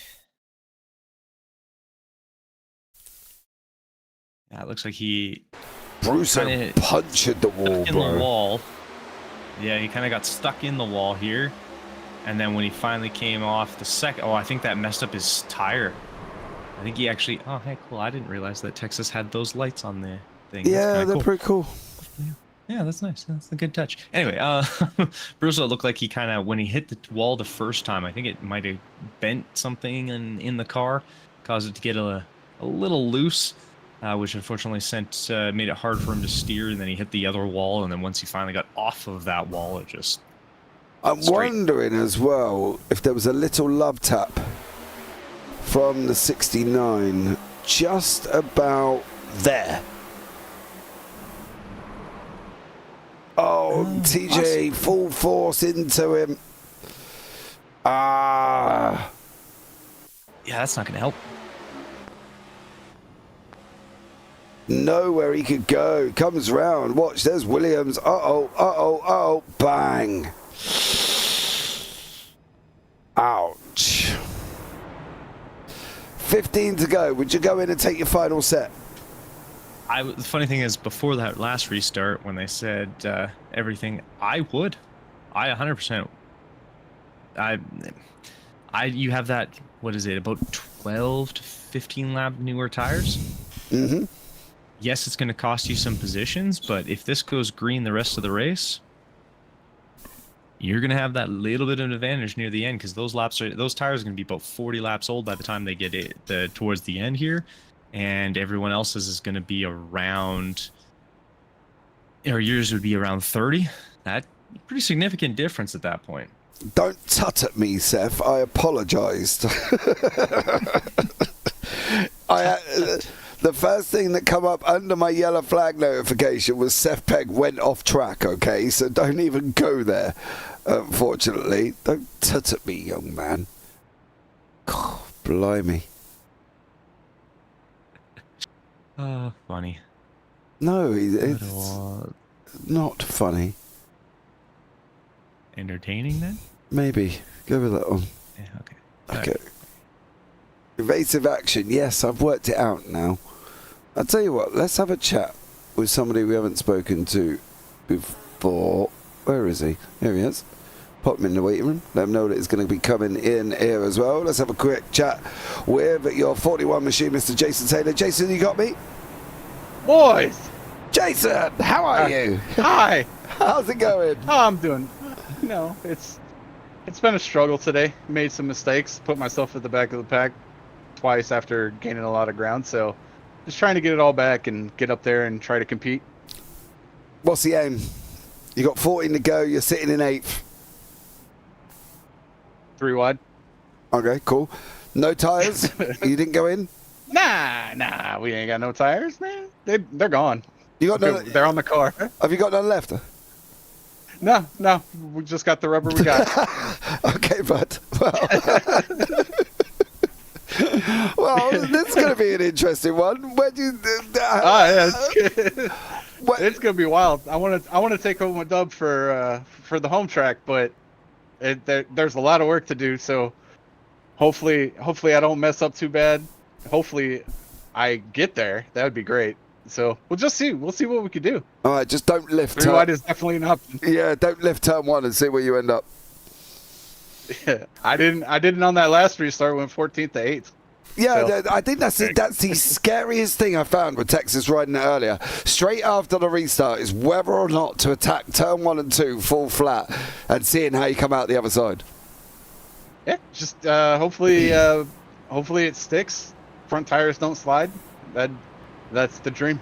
Yeah, it looks like Brusso punctured the wall, in bro. the wall. Yeah, he kind of got stuck in the wall here. And then when he finally came off the second... Oh, I think that messed up his tire. I think he actually... Oh, hey, cool. I didn't realize that Texas had those lights on the thing. Yeah, they're pretty cool. Yeah, that's nice. That's a good touch. Anyway, Brusso looked like he kind of... When he hit the wall the first time, I think it might have bent something in the car. Caused it to get a little loose. Which unfortunately made it hard for him to steer, and then he hit the other wall, and then once he finally got off of that wall, it just... I'm wondering as well if there was a little love tap from the 69 just about there. Oh, TJ full force into him. Yeah, that's not going to help. Nowhere he could go. Comes round. Watch, there's Williams. Uh-oh. Bang. Ouch. 15 to go. Would you go in and take your final set? The funny thing is, before that last restart, when they said everything, I would. I 100%. You have that, what is it, about 12 to 15 lap newer tires? Mm-hmm. Yes, it's going to cost you some positions, but if this goes green the rest of the race, you're going to have that little bit of an advantage near the end, because those tires are going to be about 40 laps old by the time they get towards the end here, and everyone else's is going to be around, or yours would be around 30. That pretty significant difference at that point. Don't tut at me, Seth. I apologized. The first thing that come up under my yellow flag notification was Seth Pegg went off track, okay? So don't even go there, unfortunately. Don't tut at me, young man. God, blimey. Funny. No, it's not funny. Entertaining, then? Maybe. Go with that one. Yeah, okay. Okay. Right. Evasive action. Yes, I've worked it out now. I'll tell you what, let's have a chat with somebody we haven't spoken to before. Where is he? Here he is. Pop him in the waiting room. Let him know that it's going to be coming in here as well. Let's have a quick chat with your 41 machine, Mr. Jason Taylor. Jason, you got me? Boys! Jason, how are you? Hi! How's it going? Oh, I'm doing... it's been a struggle today. Made some mistakes. Put myself at the back of the pack twice after gaining a lot of ground, so just trying to get it all back and get up there and try to compete. What's the aim? You got 14 to go. You're sitting in 8th. 3 wide. Okay, cool. No tires? You didn't go in? Nah, we ain't got no tires, man. They're gone. You got no, They're on the car. have you got none left? No, we just got the rubber we got. Okay, bud. Well, this is going to be an interesting one. Where do you? Yeah, it's gonna be wild. I want to take home a dub for the home track, but there's a lot of work to do. So hopefully I don't mess up too bad. Hopefully I get there. That would be great. So we'll just see. We'll see what we can do. All right, just don't lift. 3 wide is definitely an option. Yeah, don't lift turn 1 and see where you end up. Yeah, I didn't on that last restart. Went 14th to 8th. Yeah, So- I think that's the scariest thing I found with Texas riding it earlier. Straight after the restart is whether or not to attack turn 1 and 2 full flat and seeing how you come out the other side. Yeah, just hopefully it sticks. Front tires don't slide. That's the dream.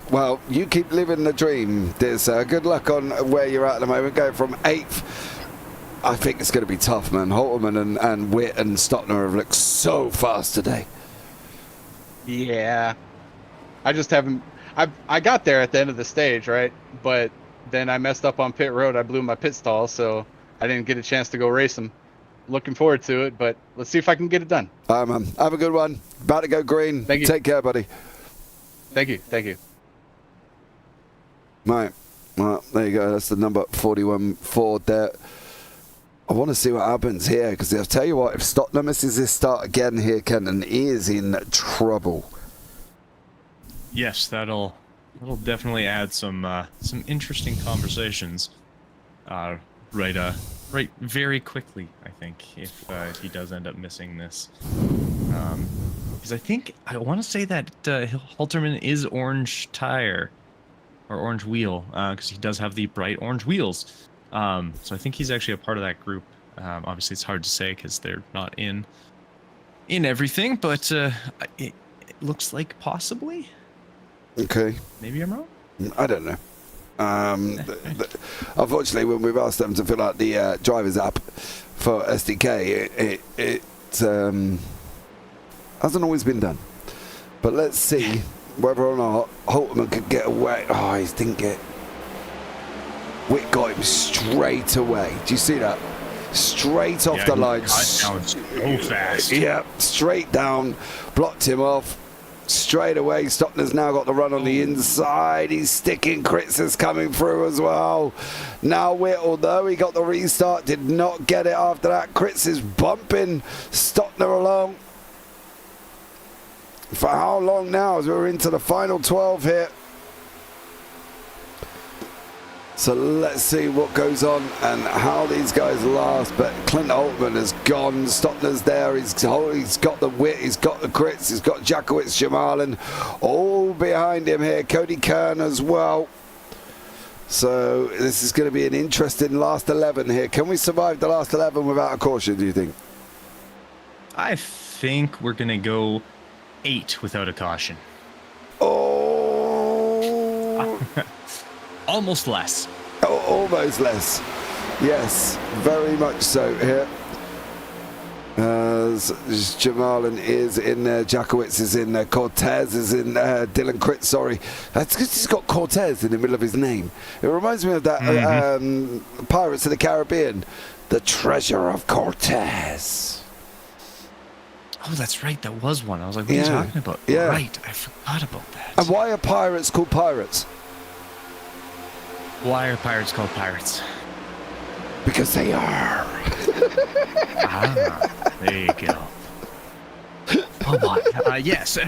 Well, you keep living the dream, dear sir. Good luck on where you're at the moment. Going from 8th. I think it's going to be tough, man. Holterman and Witt and Stottner have looked so fast today. Yeah, I just haven't. I got there at the end of the stage, right? But then I messed up on pit road. I blew my pit stall, so I didn't get a chance to go race them. Looking forward to it, but let's see if I can get it done. All right, man. Have a good one. About to go green. Thank you. Take care, buddy. Thank you. Right. Well, there you go. That's the number 41 Ford there. I want to see what happens here, because I'll tell you what, if Stottner misses this start again here, Kenton, he is in trouble. Yes, that'll definitely add some interesting conversations. Right, very quickly, I think, if he does end up missing this. Because I want to say that Halterman is orange tire or orange wheel, because he does have the bright orange wheels. So I think he's actually a part of that group. Obviously, it's hard to say because they're not in everything, but it looks like possibly. Okay. Maybe I'm wrong. I don't know. Unfortunately, when we've asked them to fill out the driver's app for SDK, it hasn't always been done. But let's see whether or not Holterman could get away. Oh, he didn't get. Witt got him straight away. Do you see that? Straight off the line. Down so fast. Yeah, straight down. Blocked him off. Straight away. Stottner's now got the run on the inside. He's sticking. Kritz is coming through as well. Now Witt, although he got the restart, did not get it after that. Kritz is bumping Stottner along. For how long now, as we're into the final 12 here? So let's see what goes on and how these guys last. But Clint Holtman has gone. Stottner's there. He's got the Witt. He's got the Kritz. He's got Jakowitz, Jamalen all behind him here. Cody Kern as well. So this is going to be an interesting last 11 here. Can we survive the last 11 without a caution, do you think? I think we're going to go 8 without a caution. Oh. Almost less. Oh, almost less. Yes, very much so here. As Jamalen is in there, Jakowitz is in there, Cortez is in there, Dylan Kritz, sorry. That's because he's got Cortez in the middle of his name. It reminds me of that Pirates of the Caribbean, the Treasure of Cortez. Oh, that's right. That was one. I was like, what are you talking about? Yeah. Right. I forgot about that. And why are pirates called pirates? Why are pirates called pirates? Because they are. There you go. Oh my. Yes.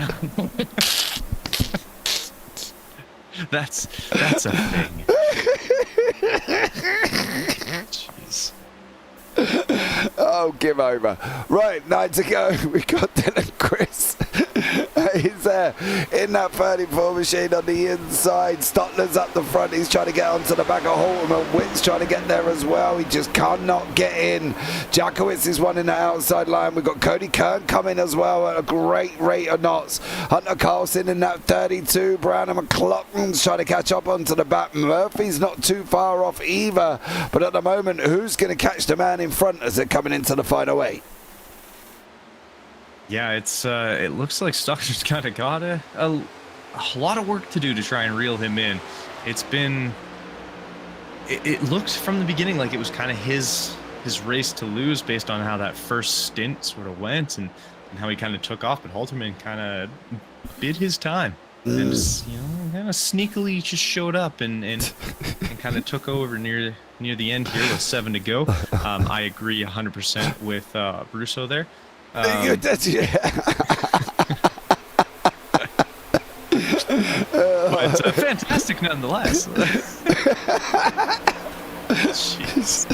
That's a thing. Jeez. Oh, give over. Right, 9 to go. We got Dylan Chris He's there in that 34 machine on the inside. Stotler's up the front. He's trying to get onto the back of Halterman. Witt's trying to get there as well. He just cannot get in. Jakowitz is one in the outside line. We've got Cody Kern coming as well at a great rate of knots. Hunter Carlson in that 32. Brown and McLaughlin's trying to catch up onto the back. Murphy's not too far off either. But at the moment, who's going to catch the man in front as they're coming into the final 8? Yeah, it looks like Stockner's kind of got a lot of work to do to try and reel him in. It's been, it looked from the beginning like it was kind of his race to lose based on how that first stint sort of went and how he kind of took off, but Halterman kind of bid his time and just, kind of sneakily just showed up and kind of took over near the end here with 7 to go. I agree 100% with Russo there. But fantastic nonetheless. Jeez.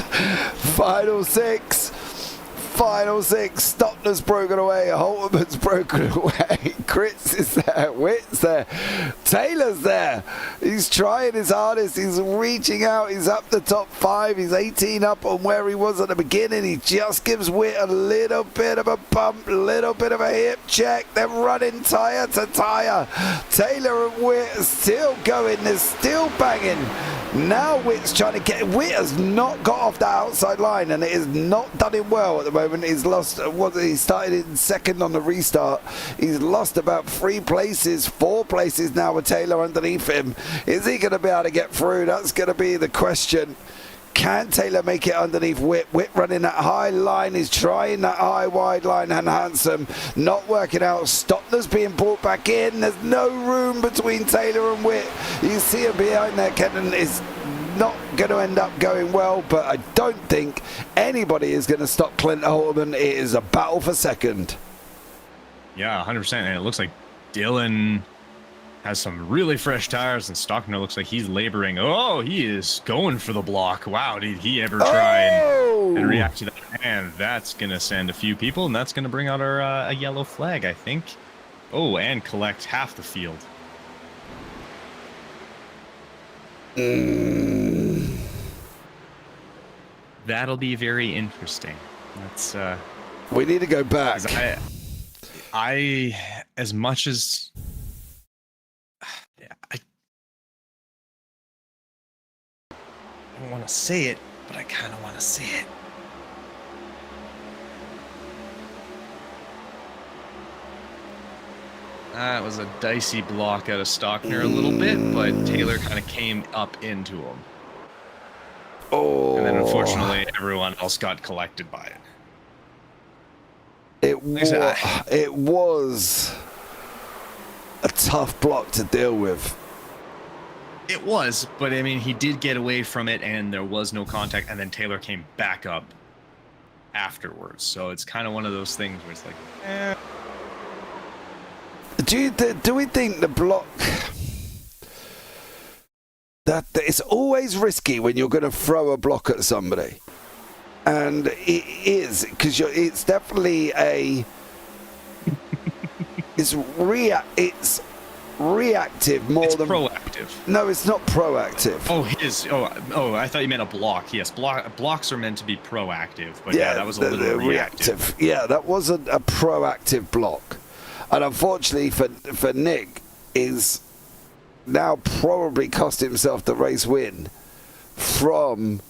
Final six. Stotner's broken away. Halterman's broken away. Kritz is there. Witt's there. Taylor's there. He's trying his hardest. He's reaching out. He's up the top 5. He's 18 up on where he was at the beginning. He just gives Witt a little bit of a bump, a little bit of a hip check. They're running tire to tire. Taylor and Witt are still going. They're still banging. Now Witt's trying to get. Witt has not got off the outside line, and it has not done him well at the moment. He's lost. He started in second on the restart. He's lost about 4 places now with Taylor underneath him. Is he going to be able to get through? That's going to be the question. Can Taylor make it underneath Witt? Witt running that high line. He's trying that high wide line and handsome. Not working out. Stotner's being brought back in. There's no room between Taylor and Witt. You see him behind there. Kenton is not going to end up going well, but I don't think anybody is going to stop Clint Halterman. It is a battle for second. Yeah, 100%. And it looks like Dylan has some really fresh tires, and Stockner looks like he's laboring. Oh, he is going for the block. Wow, did he ever try and react to that? And that's going to send a few people, and that's going to bring out our a yellow flag, I think. Oh, and collect half the field. That'll be very interesting. That's we need to go back. I as much as I don't want to say it, but I kind of want to say it. That was a dicey block out of Stockner a little bit, but Taylor kind of came up into him. Oh. And then unfortunately, everyone else got collected by it. It was a tough block to deal with. It was, but I mean, he did get away from it, and there was no contact, and then Taylor came back up afterwards. So it's kind of one of those things where it's like, eh. Do we think the block... that it's always risky when you're going to throw a block at somebody, and it is, because it's definitely it's reactive more than proactive. No, it's not proactive. Oh, I thought you meant a block. Yes, blocks are meant to be proactive, but yeah, that was a little reactive. Yeah, that wasn't a proactive block, and unfortunately for Nick, is now probably cost himself the race win from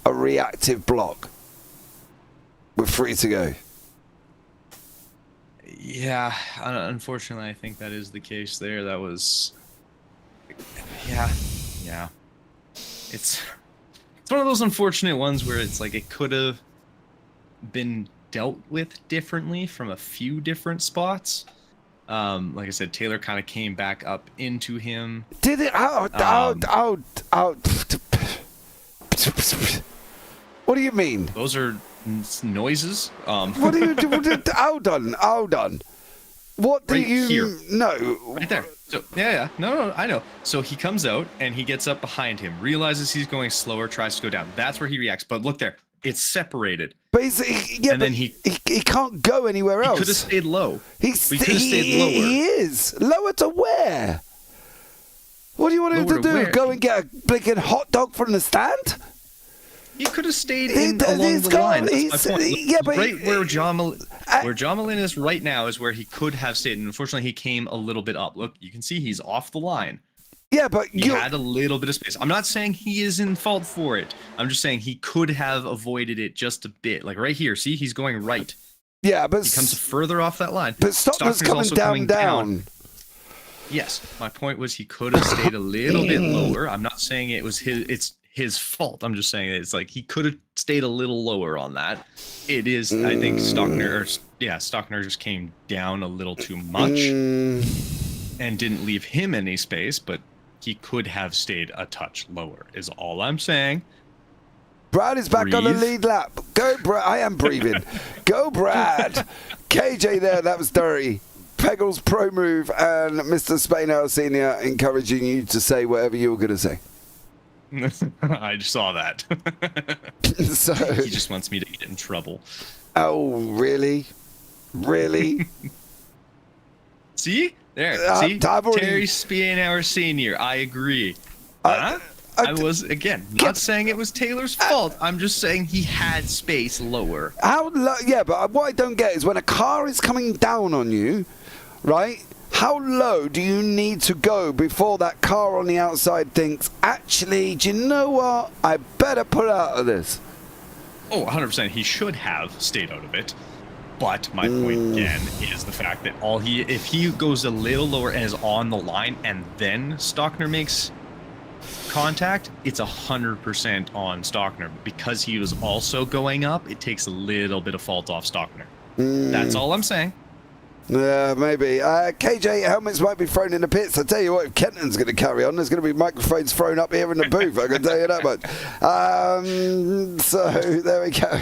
a reactive block with 3 to go. Yeah, unfortunately, I think that is the case there. That was, yeah. It's one of those unfortunate ones where it's like it could have been dealt with differently from a few different spots. Like I said, Taylor kind of came back up into him. Did it? Out. What do you mean? Those are noises. What do you do? Hold on. What do you know? Right there. So yeah. No, I know. So he comes out and he gets up behind him, realizes he's going slower, tries to go down. That's where he reacts. But look there. It's separated. But then he can't go anywhere else. He could have stayed low. He could have stayed lower. He is. Lower to where? What do you want him to do? Where? Go and get a blinking hot dog from the stand? He could have stayed along the line. That's my point. Yeah, but right where John Malin is right now is where he could have stayed. And unfortunately, he came a little bit up. Look, you can see he's off the line. Yeah, but he had a little bit of space. I'm not saying he is in fault for it. I'm just saying he could have avoided it just a bit. Like right here, see, he's going right. Yeah, but he comes further off that line. But Stockner's coming down. Yes, my point was he could have stayed a little bit lower. I'm not saying it was it's his fault. I'm just saying it's like he could have stayed a little lower on that. It is, I think, Stockner just came down a little too much and didn't leave him any space, but he could have stayed a touch lower, is all I'm saying. Brad is back on the lead lap. Go, Brad. I am breathing. Go, Brad. KJ there, that was dirty. Peggle's pro move, and Mr. Spainhouse Senior encouraging you to say whatever you were going to say. I just saw that. So, he just wants me to get in trouble. Oh, really? Really? See? There. See? Terry Spienauer Senior. I agree. I was, again, not saying it was Taylor's fault. I'm just saying he had space lower. Yeah, but what I don't get is when a car is coming down on you, right? How low do you need to go before that car on the outside thinks, actually, do you know what? I better pull out of this. Oh, 100%. He should have stayed out of it. But my point again is the fact that if he goes a little lower and is on the line and then Stockner makes contact, it's 100% on Stockner. Because he was also going up, it takes a little bit of fault off Stockner. That's all I'm saying. Yeah, maybe. KJ, helmets might be thrown in the pits. I tell you what, if Kenton's going to carry on, there's going to be microphones thrown up here in the booth. I can tell you that much. So there we go.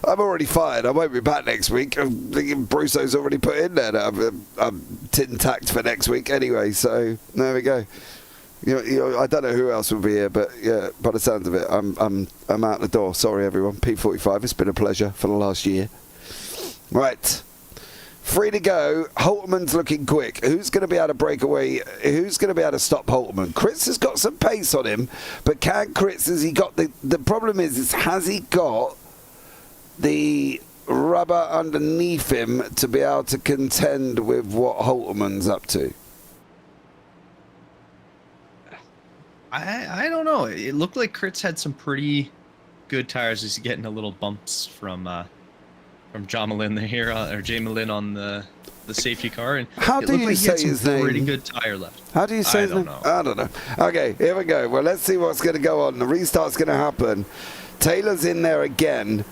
I'm already fired. I won't be back next week. I'm thinking Brusso's already put in there that I'm tin-tacked for next week anyway. So there we go. You know, I don't know who else will be here, but yeah, by the sounds of it, I'm out the door. Sorry, everyone. P45. It's been a pleasure for the last year. Right. Free to go. Holtman's looking quick. Who's going to be able to break away? Who's going to be able to stop Holtman? Kritz has got some pace on him, but can Kritz, has he got the problem is has he got the rubber underneath him to be able to contend with what Holtman's up to? I don't know. It looked like Kritz had some pretty good tires. He's getting a little bumps from John Malin here, or Jay Malin on the safety car, and how do you say his name? Pretty good tire left. How do you say his name? I don't know. Okay, here we go. Well, let's see what's going to go on. The restart's going to happen. Taylor's in there again.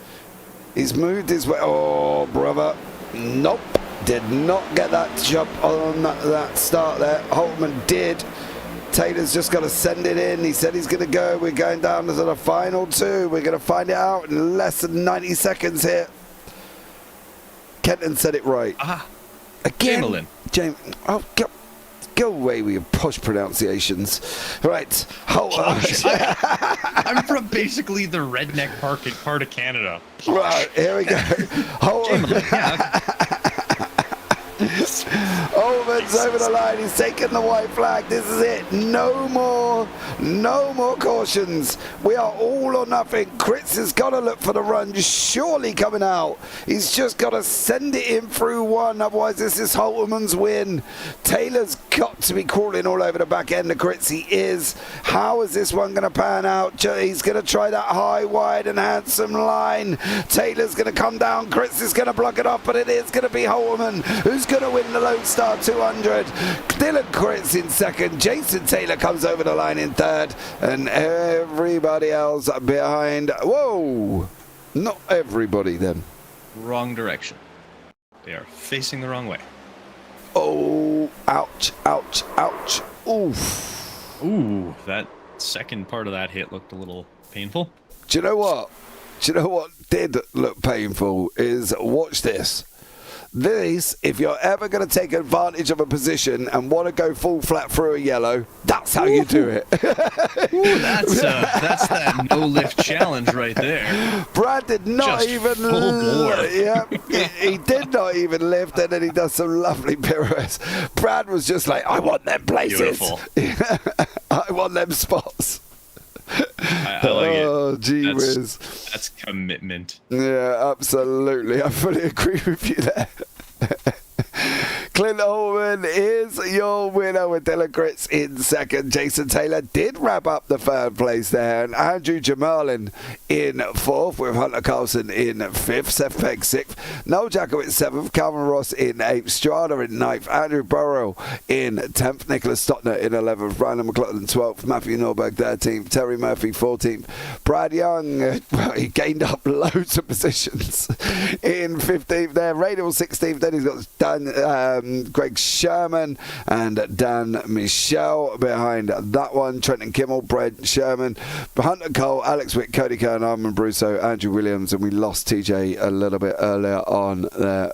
He's moved his way. Oh, brother. Nope. Did not get that jump on that start there. Holtman did. Taylor's just got to send it in. He said he's going to go. We're going down to the final two. We're going to find it out in less than 90 seconds here. Kenton said it right. Again. James. Oh, go away with your posh pronunciations. Right. I'm from basically the redneck part of Canada. Right, here we go. Holman's over the line. He's taken the white flag. This is it. No more cautions. We are all or nothing. Kritz has got to look for the run. Surely coming out. He's just got to send it in through one. Otherwise, this is Holman's win. Taylor's got to be crawling all over the back end of Kritz. He is. How is this one going to pan out? He's going to try that high, wide, and handsome line. Taylor's going to come down. Kritz is going to block it off, but it is going to be Holman who's going to win the Lone Star 200. Dylan Kritz in second. Jason Taylor comes over the line in third. And everybody else behind. Whoa! Not everybody then. Wrong direction. They are facing the wrong way. Oh, ouch, ouch, ouch. Oof. Ooh, that second part of that hit looked a little painful. Do you know what? Do you know what did look painful is, watch this. This, if you're ever going to take advantage of a position and want to go full flat through a yellow, that's how you do it. Ooh, that's that no lift challenge right there. Brad did not Just even full bore. Yeah, he did not even lift, and then he does some lovely pirouettes. Brad was just like, I want them places. Beautiful. I want them spots. I like it. Oh, gee whiz. That's commitment. Yeah, absolutely. I fully agree with you there. Clint Holman is your winner with Dylan Gritz in second. Jason Taylor did wrap up the third place there. And Andrew Jamalin in fourth with Hunter Carlson in fifth. Seth Pegg sixth. Noel Jackowitz seventh. Calvin Ross in eighth. Strada in ninth. Andrew Burrell in 10th. Nicholas Stottner in 11th. Brandon McLaughlin 12th. Matthew Norberg 13th. Terry Murphy 14th. Brad Young, well, he gained up loads of positions in 15th there. Radial 16th. Then he's got Dan, Greg Sherman and Dan Michelle behind that one. Trenton Kimmel, Brent Sherman, Hunter Cole, Alex Wick, Cody Kern, Armand Brusso, Andrew Williams, and we lost TJ a little bit earlier on there.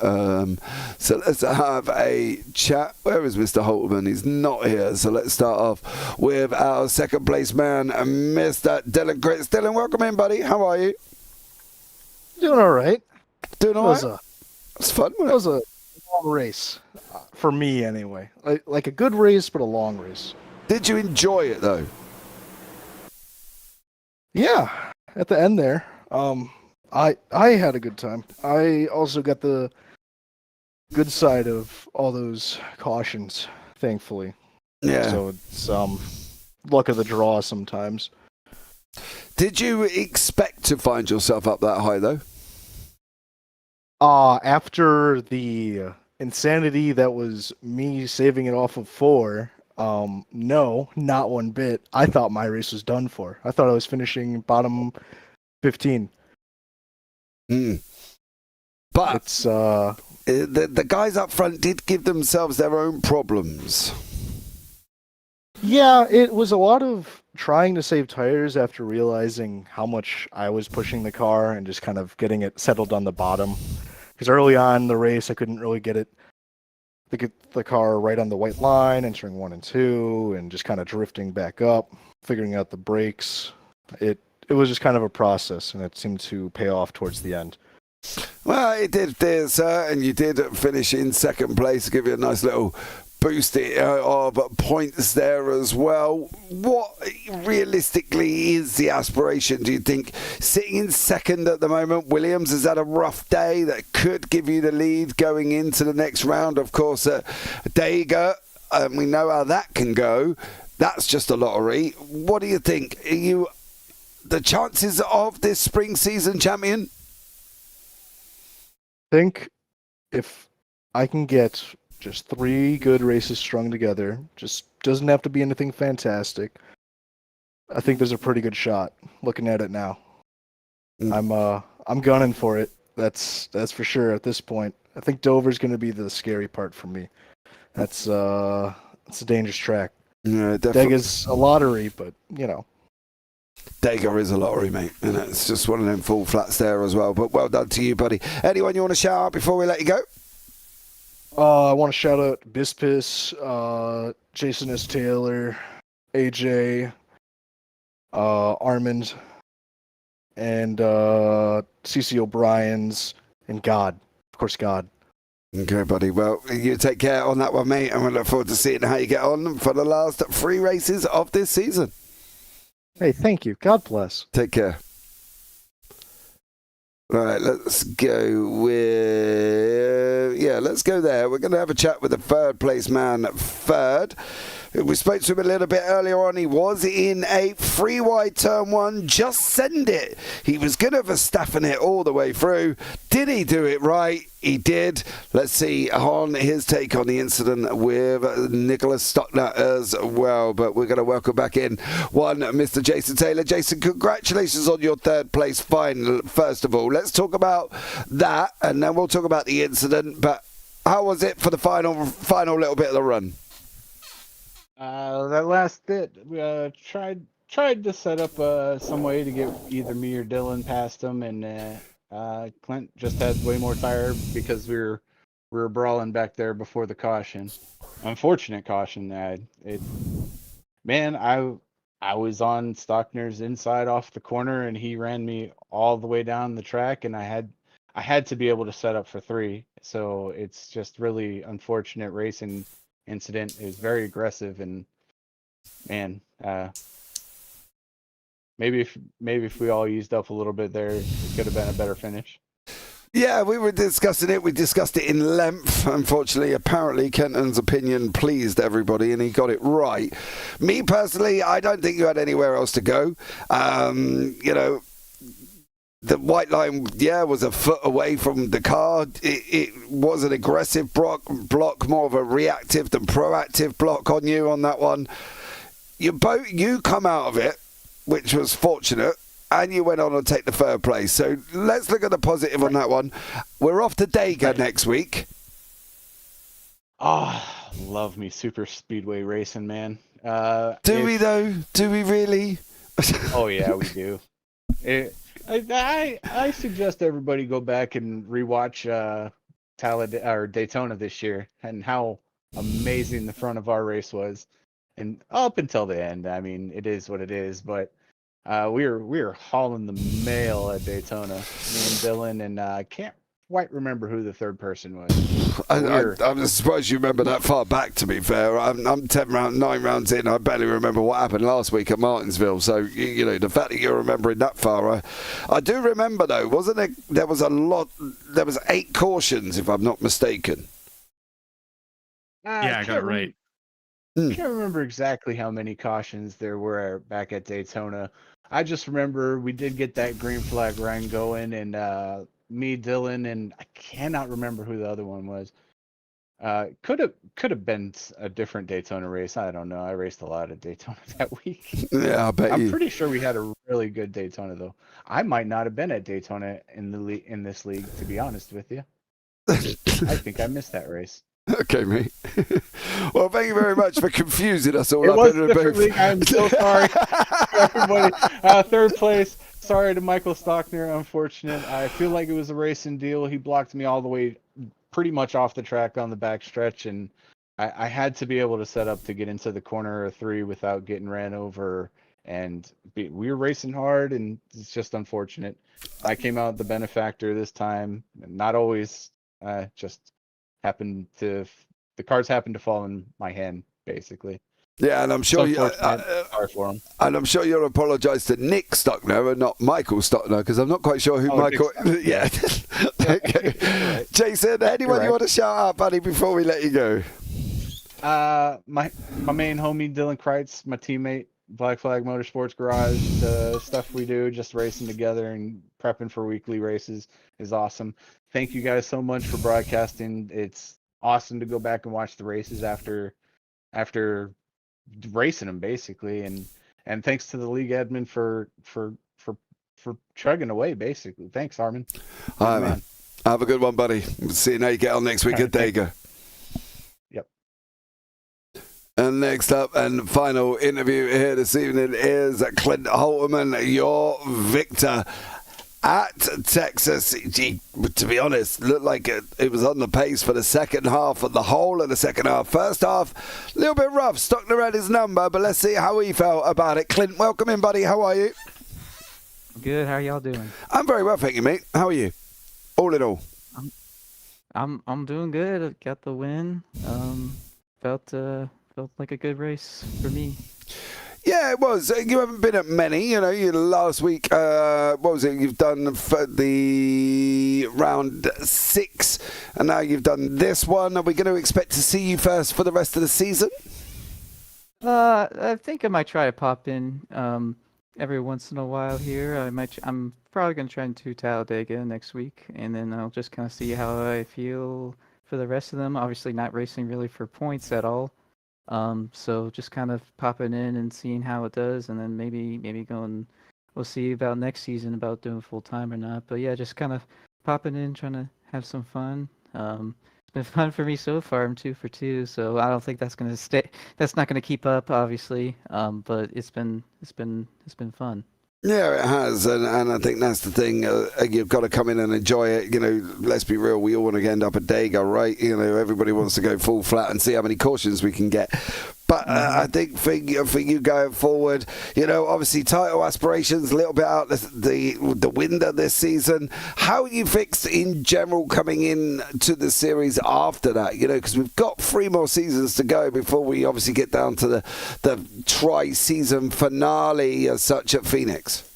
So let's have a chat. Where is Mr. Holtman? He's not here. So let's start off with our second place man, Mr. Dylan Gritz. Dylan, welcome in, buddy. How are you? Doing all right. Doing all right? It's fun. It was a long race. For me, anyway. Like a good race, but a long race. Did you enjoy it, though? Yeah. At the end there, I had a good time. I also got the good side of all those cautions, thankfully. Yeah. So it's luck of the draw sometimes. Did you expect to find yourself up that high, though? After the insanity that was me saving it off of 4, no, not one bit. I thought my race was done for. I thought I was finishing bottom 15. But it's the guys up front did give themselves their own problems. Yeah, it was a lot of trying to save tires after realizing how much I was pushing the car and just kind of getting it settled on the bottom. Because early on in the race, I couldn't really get the car right on the white line, entering 1 and 2, and just kind of drifting back up, figuring out the brakes. It was just kind of a process, and it seemed to pay off towards the end. Well, it did there, sir, and you did finish in second place to give you a nice little boost of points there as well. What realistically is the aspiration, do you think? Sitting in second at the moment, Williams has had a rough day that could give you the lead going into the next round. Of course, Dega, we know how that can go. That's just a lottery. What do you think? Are you the chances of this spring season champion? I think if I can get just 3 good races strung together, just doesn't have to be anything fantastic, I think there's a pretty good shot looking at it now. I'm gunning for it. That's for sure at this point. I think Dover's going to be the scary part for me. It's a dangerous track. Yeah, definitely. Dega's a lottery, but you know. Dega is a lottery, mate, and it's just one of them full flats there as well. But well done to you, buddy. Anyone you want to shout out before we let you go? I want to shout out Bispis, Jason S. Taylor, AJ, Armand, and CC O'Brien's, and God. Of course, God. Okay, buddy. Well, you take care on that one, mate, and we look forward to seeing how you get on for the last 3 races of this season. Hey, thank you. God bless. Take care. All right, let's go with... Yeah, let's go there. We're going to have a chat with the third place man, Third. We spoke to him a little bit earlier on. He was in a 3 wide turn 1. Just send it. He was going to Verstappen it all the way through. Did he do it right? He did. Let's see on his take on the incident with Nicholas Stockner as well. But we're going to welcome back in one Mr. Jason Taylor. Jason, congratulations on your third place final. First of all, let's talk about that, and then we'll talk about the incident. But how was it for the final little bit of the run? That last bit, we tried to set up some way to get either me or Dylan past him, and Clint just had way more tire because we were we were brawling back there before the caution. Unfortunate caution. Man, I was on Stockner's inside off the corner, and he ran me all the way down the track, and I had to be able to set up for 3. So it's just really unfortunate racing incident. It was very aggressive, and man, maybe if we all used up a little bit there, it could have been a better finish. Yeah, we were discussing it. We discussed it in length. Unfortunately, apparently, Kenton's opinion pleased everybody, and he got it right. Me personally, I don't think you had anywhere else to go. You know, the white line, was a foot away from the car. It was an aggressive block, more of a reactive than proactive block on you on that one. You come out of it, which was fortunate. And you went on to take the 3rd place. So let's look at the positive on that one. We're off to Dega next week. Oh, love me super speedway racing, man. Do we though? Do we really? Oh yeah, we do. I suggest everybody go back and rewatch Daytona this year, and how amazing the front of our race was, and up until the end. I mean, it is what it is, but. We were hauling the mail at Daytona. Me and Dylan, and I can't quite remember who the 3rd person was. I'm surprised you remember that far back, to be fair. I'm 9 rounds in. I barely remember what happened last week at Martinsville. So, you know, the fact that you're remembering that far. I do remember, though, wasn't it? There was 8 cautions, if I'm not mistaken. I got it right. I can't remember exactly how many cautions there were back at Daytona. I just remember we did get that green flag run going, and me, Dylan, and I cannot remember who the other one was. Could have been a different Daytona race. I don't know. I raced a lot at Daytona that week. Yeah, I bet I'm pretty sure we had a really good Daytona, though. I might not have been at Daytona in this league, to be honest with you. I think I missed that race. Okay, mate. Well, thank you very much for confusing us all. It up was in a the different booth. league. I'm so sorry, everybody. 3rd place. Sorry to Michael Stockner. Unfortunate. I feel like it was a racing deal. He blocked me all the way, pretty much off the track on the back stretch, and I had to be able to set up to get into the corner of 3 without getting ran over. And we were racing hard, and it's just unfortunate. I came out the benefactor this time. Not always. Just happened to. The cards happened to fall in my hand, basically. Yeah, and I'm sure sorry for him. And I'm sure you'll apologise to Nick Stockner and not Michael Stockner, because I'm not quite sure who Michael. Yeah. Okay. Right. Jason, anyone you want to shout out, buddy, before we let you go? My main homie Dylan Kreitz, my teammate, Black Flag Motorsports Garage. The stuff we do, just racing together and prepping for weekly races, is awesome. Thank you guys so much for broadcasting. It's awesome to go back and watch the races after racing them, basically, and thanks to the league admin for chugging away, basically. Thanks, Armin. All right, man. Have a good one, buddy. See you how you get on next week at Dega. Yep. And next up and final interview here this evening is Clint Holterman, your victor at Texas. Gee, to be honest, looked like it was on the pace for the second half of the whole of the second half. First half, a little bit rough. Stockner had his number, but let's see how he felt about it. Clint, welcome in, buddy. How are you? Good. How are y'all doing? I'm very well, thank you, mate. How are you? All in all. I'm doing good. I got the win. Felt like a good race for me. Yeah, it was. You haven't been at many, you know. Last week, what was it? You've done for the round 6, and now you've done this one. Are we going to expect to see you first for the rest of the season? I think I might try to pop in every once in a while here. I'm probably going to try and do Talladega next week, and then I'll just kind of see how I feel for the rest of them. Obviously, not racing really for points at all. So just kind of popping in and seeing how it does, and then maybe going. We'll see about next season about doing full time or not. But yeah, just kind of popping in, trying to have some fun. It's been fun for me so far. I'm 2 for 2, so I don't think that's gonna stay. That's not gonna keep up, obviously. But it's been fun. Yeah, it has, and I think that's the thing. You've got to come in and enjoy it. Let's be real. We all want to end up at Dega, right? Everybody wants to go full flat and see how many cautions we can get. But I think for you going forward, obviously title aspirations a little bit out the window this season. How are you fixed in general coming in to the series after that? Because we've got 3 more seasons to go before we obviously get down to the tri-season finale as such at Phoenix.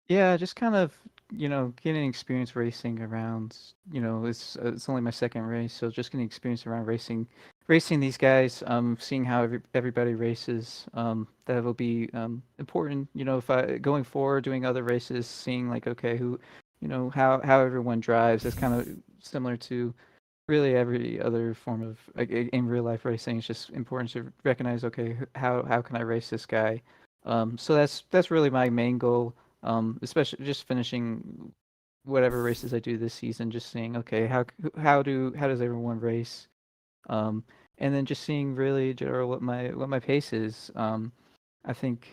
Yeah, just kind of, getting experience racing around, it's only my second race, so just getting experience around racing these guys, seeing how everybody races, that will be important, if I going forward doing other races, seeing like, okay, who, how everyone drives. It's kind of similar to really every other form of in real life racing. It's just important to recognize, okay, how can I race this guy? So that's really my main goal. Especially just finishing whatever races I do this season, just seeing, okay, how does everyone race, and then just seeing really general what my pace is. I think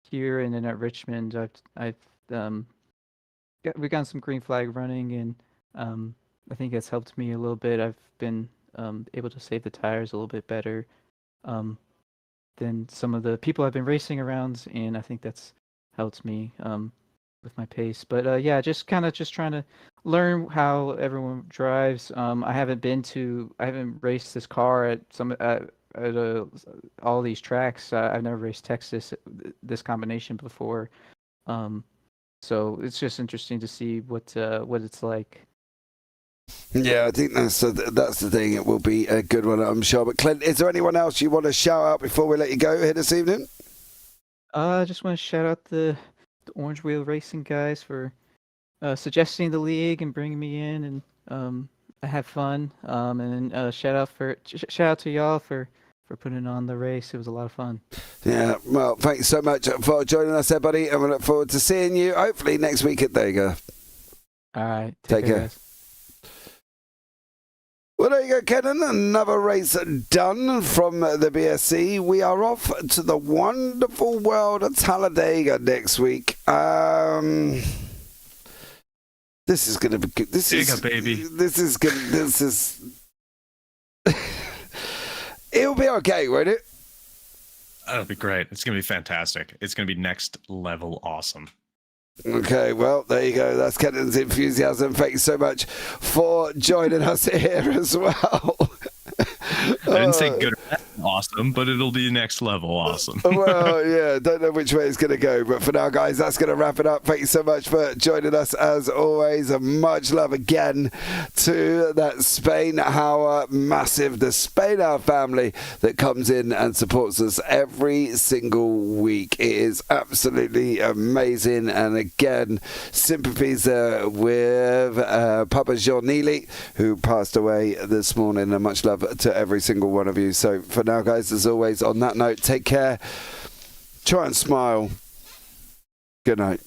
here and then at Richmond, we've gotten some green flag running, and I think it's helped me a little bit. I've been able to save the tires a little bit better than some of the people I've been racing around, and I think that's helped me with my pace. But yeah, just trying to learn how everyone drives. I haven't raced this car at all these tracks. I've never raced Texas this combination before, so it's just interesting to see what it's like. Yeah, I think that's the thing. It will be a good one, I'm sure. But Clint, is there anyone else you want to shout out before we let you go here this evening? I just want to shout out the Orange Wheel Racing guys for suggesting the league and bringing me in, and I had fun. And shout out to y'all for putting on the race. It was a lot of fun. Yeah, well, thanks so much for joining us, everybody, and we look forward to seeing you hopefully next week at Dega. All right, take care. Guys. Well, there you go, Kenton. Another race done from the BSC. We are off to the wonderful world of Talladega next week. This is going to be good. This is It'll be okay, won't it? That'll be great. It's going to be fantastic. It's going to be next level awesome. Okay, well, there you go. That's Kenton's enthusiasm. Thank you so much for joining us here as well. I didn't say good or awesome, but it'll be next level awesome. Well, yeah, don't know which way it's going to go. But for now, guys, that's going to wrap it up. Thank you so much for joining us as always. And much love again to that Spain Hour massive, the Spain Hour family that comes in and supports us every single week. It is absolutely amazing. And again, sympathies with Papa Jean Neely, who passed away this morning. And much love to every single one of you. So for now, guys, as always, on that note, take care. Try and smile. Good night.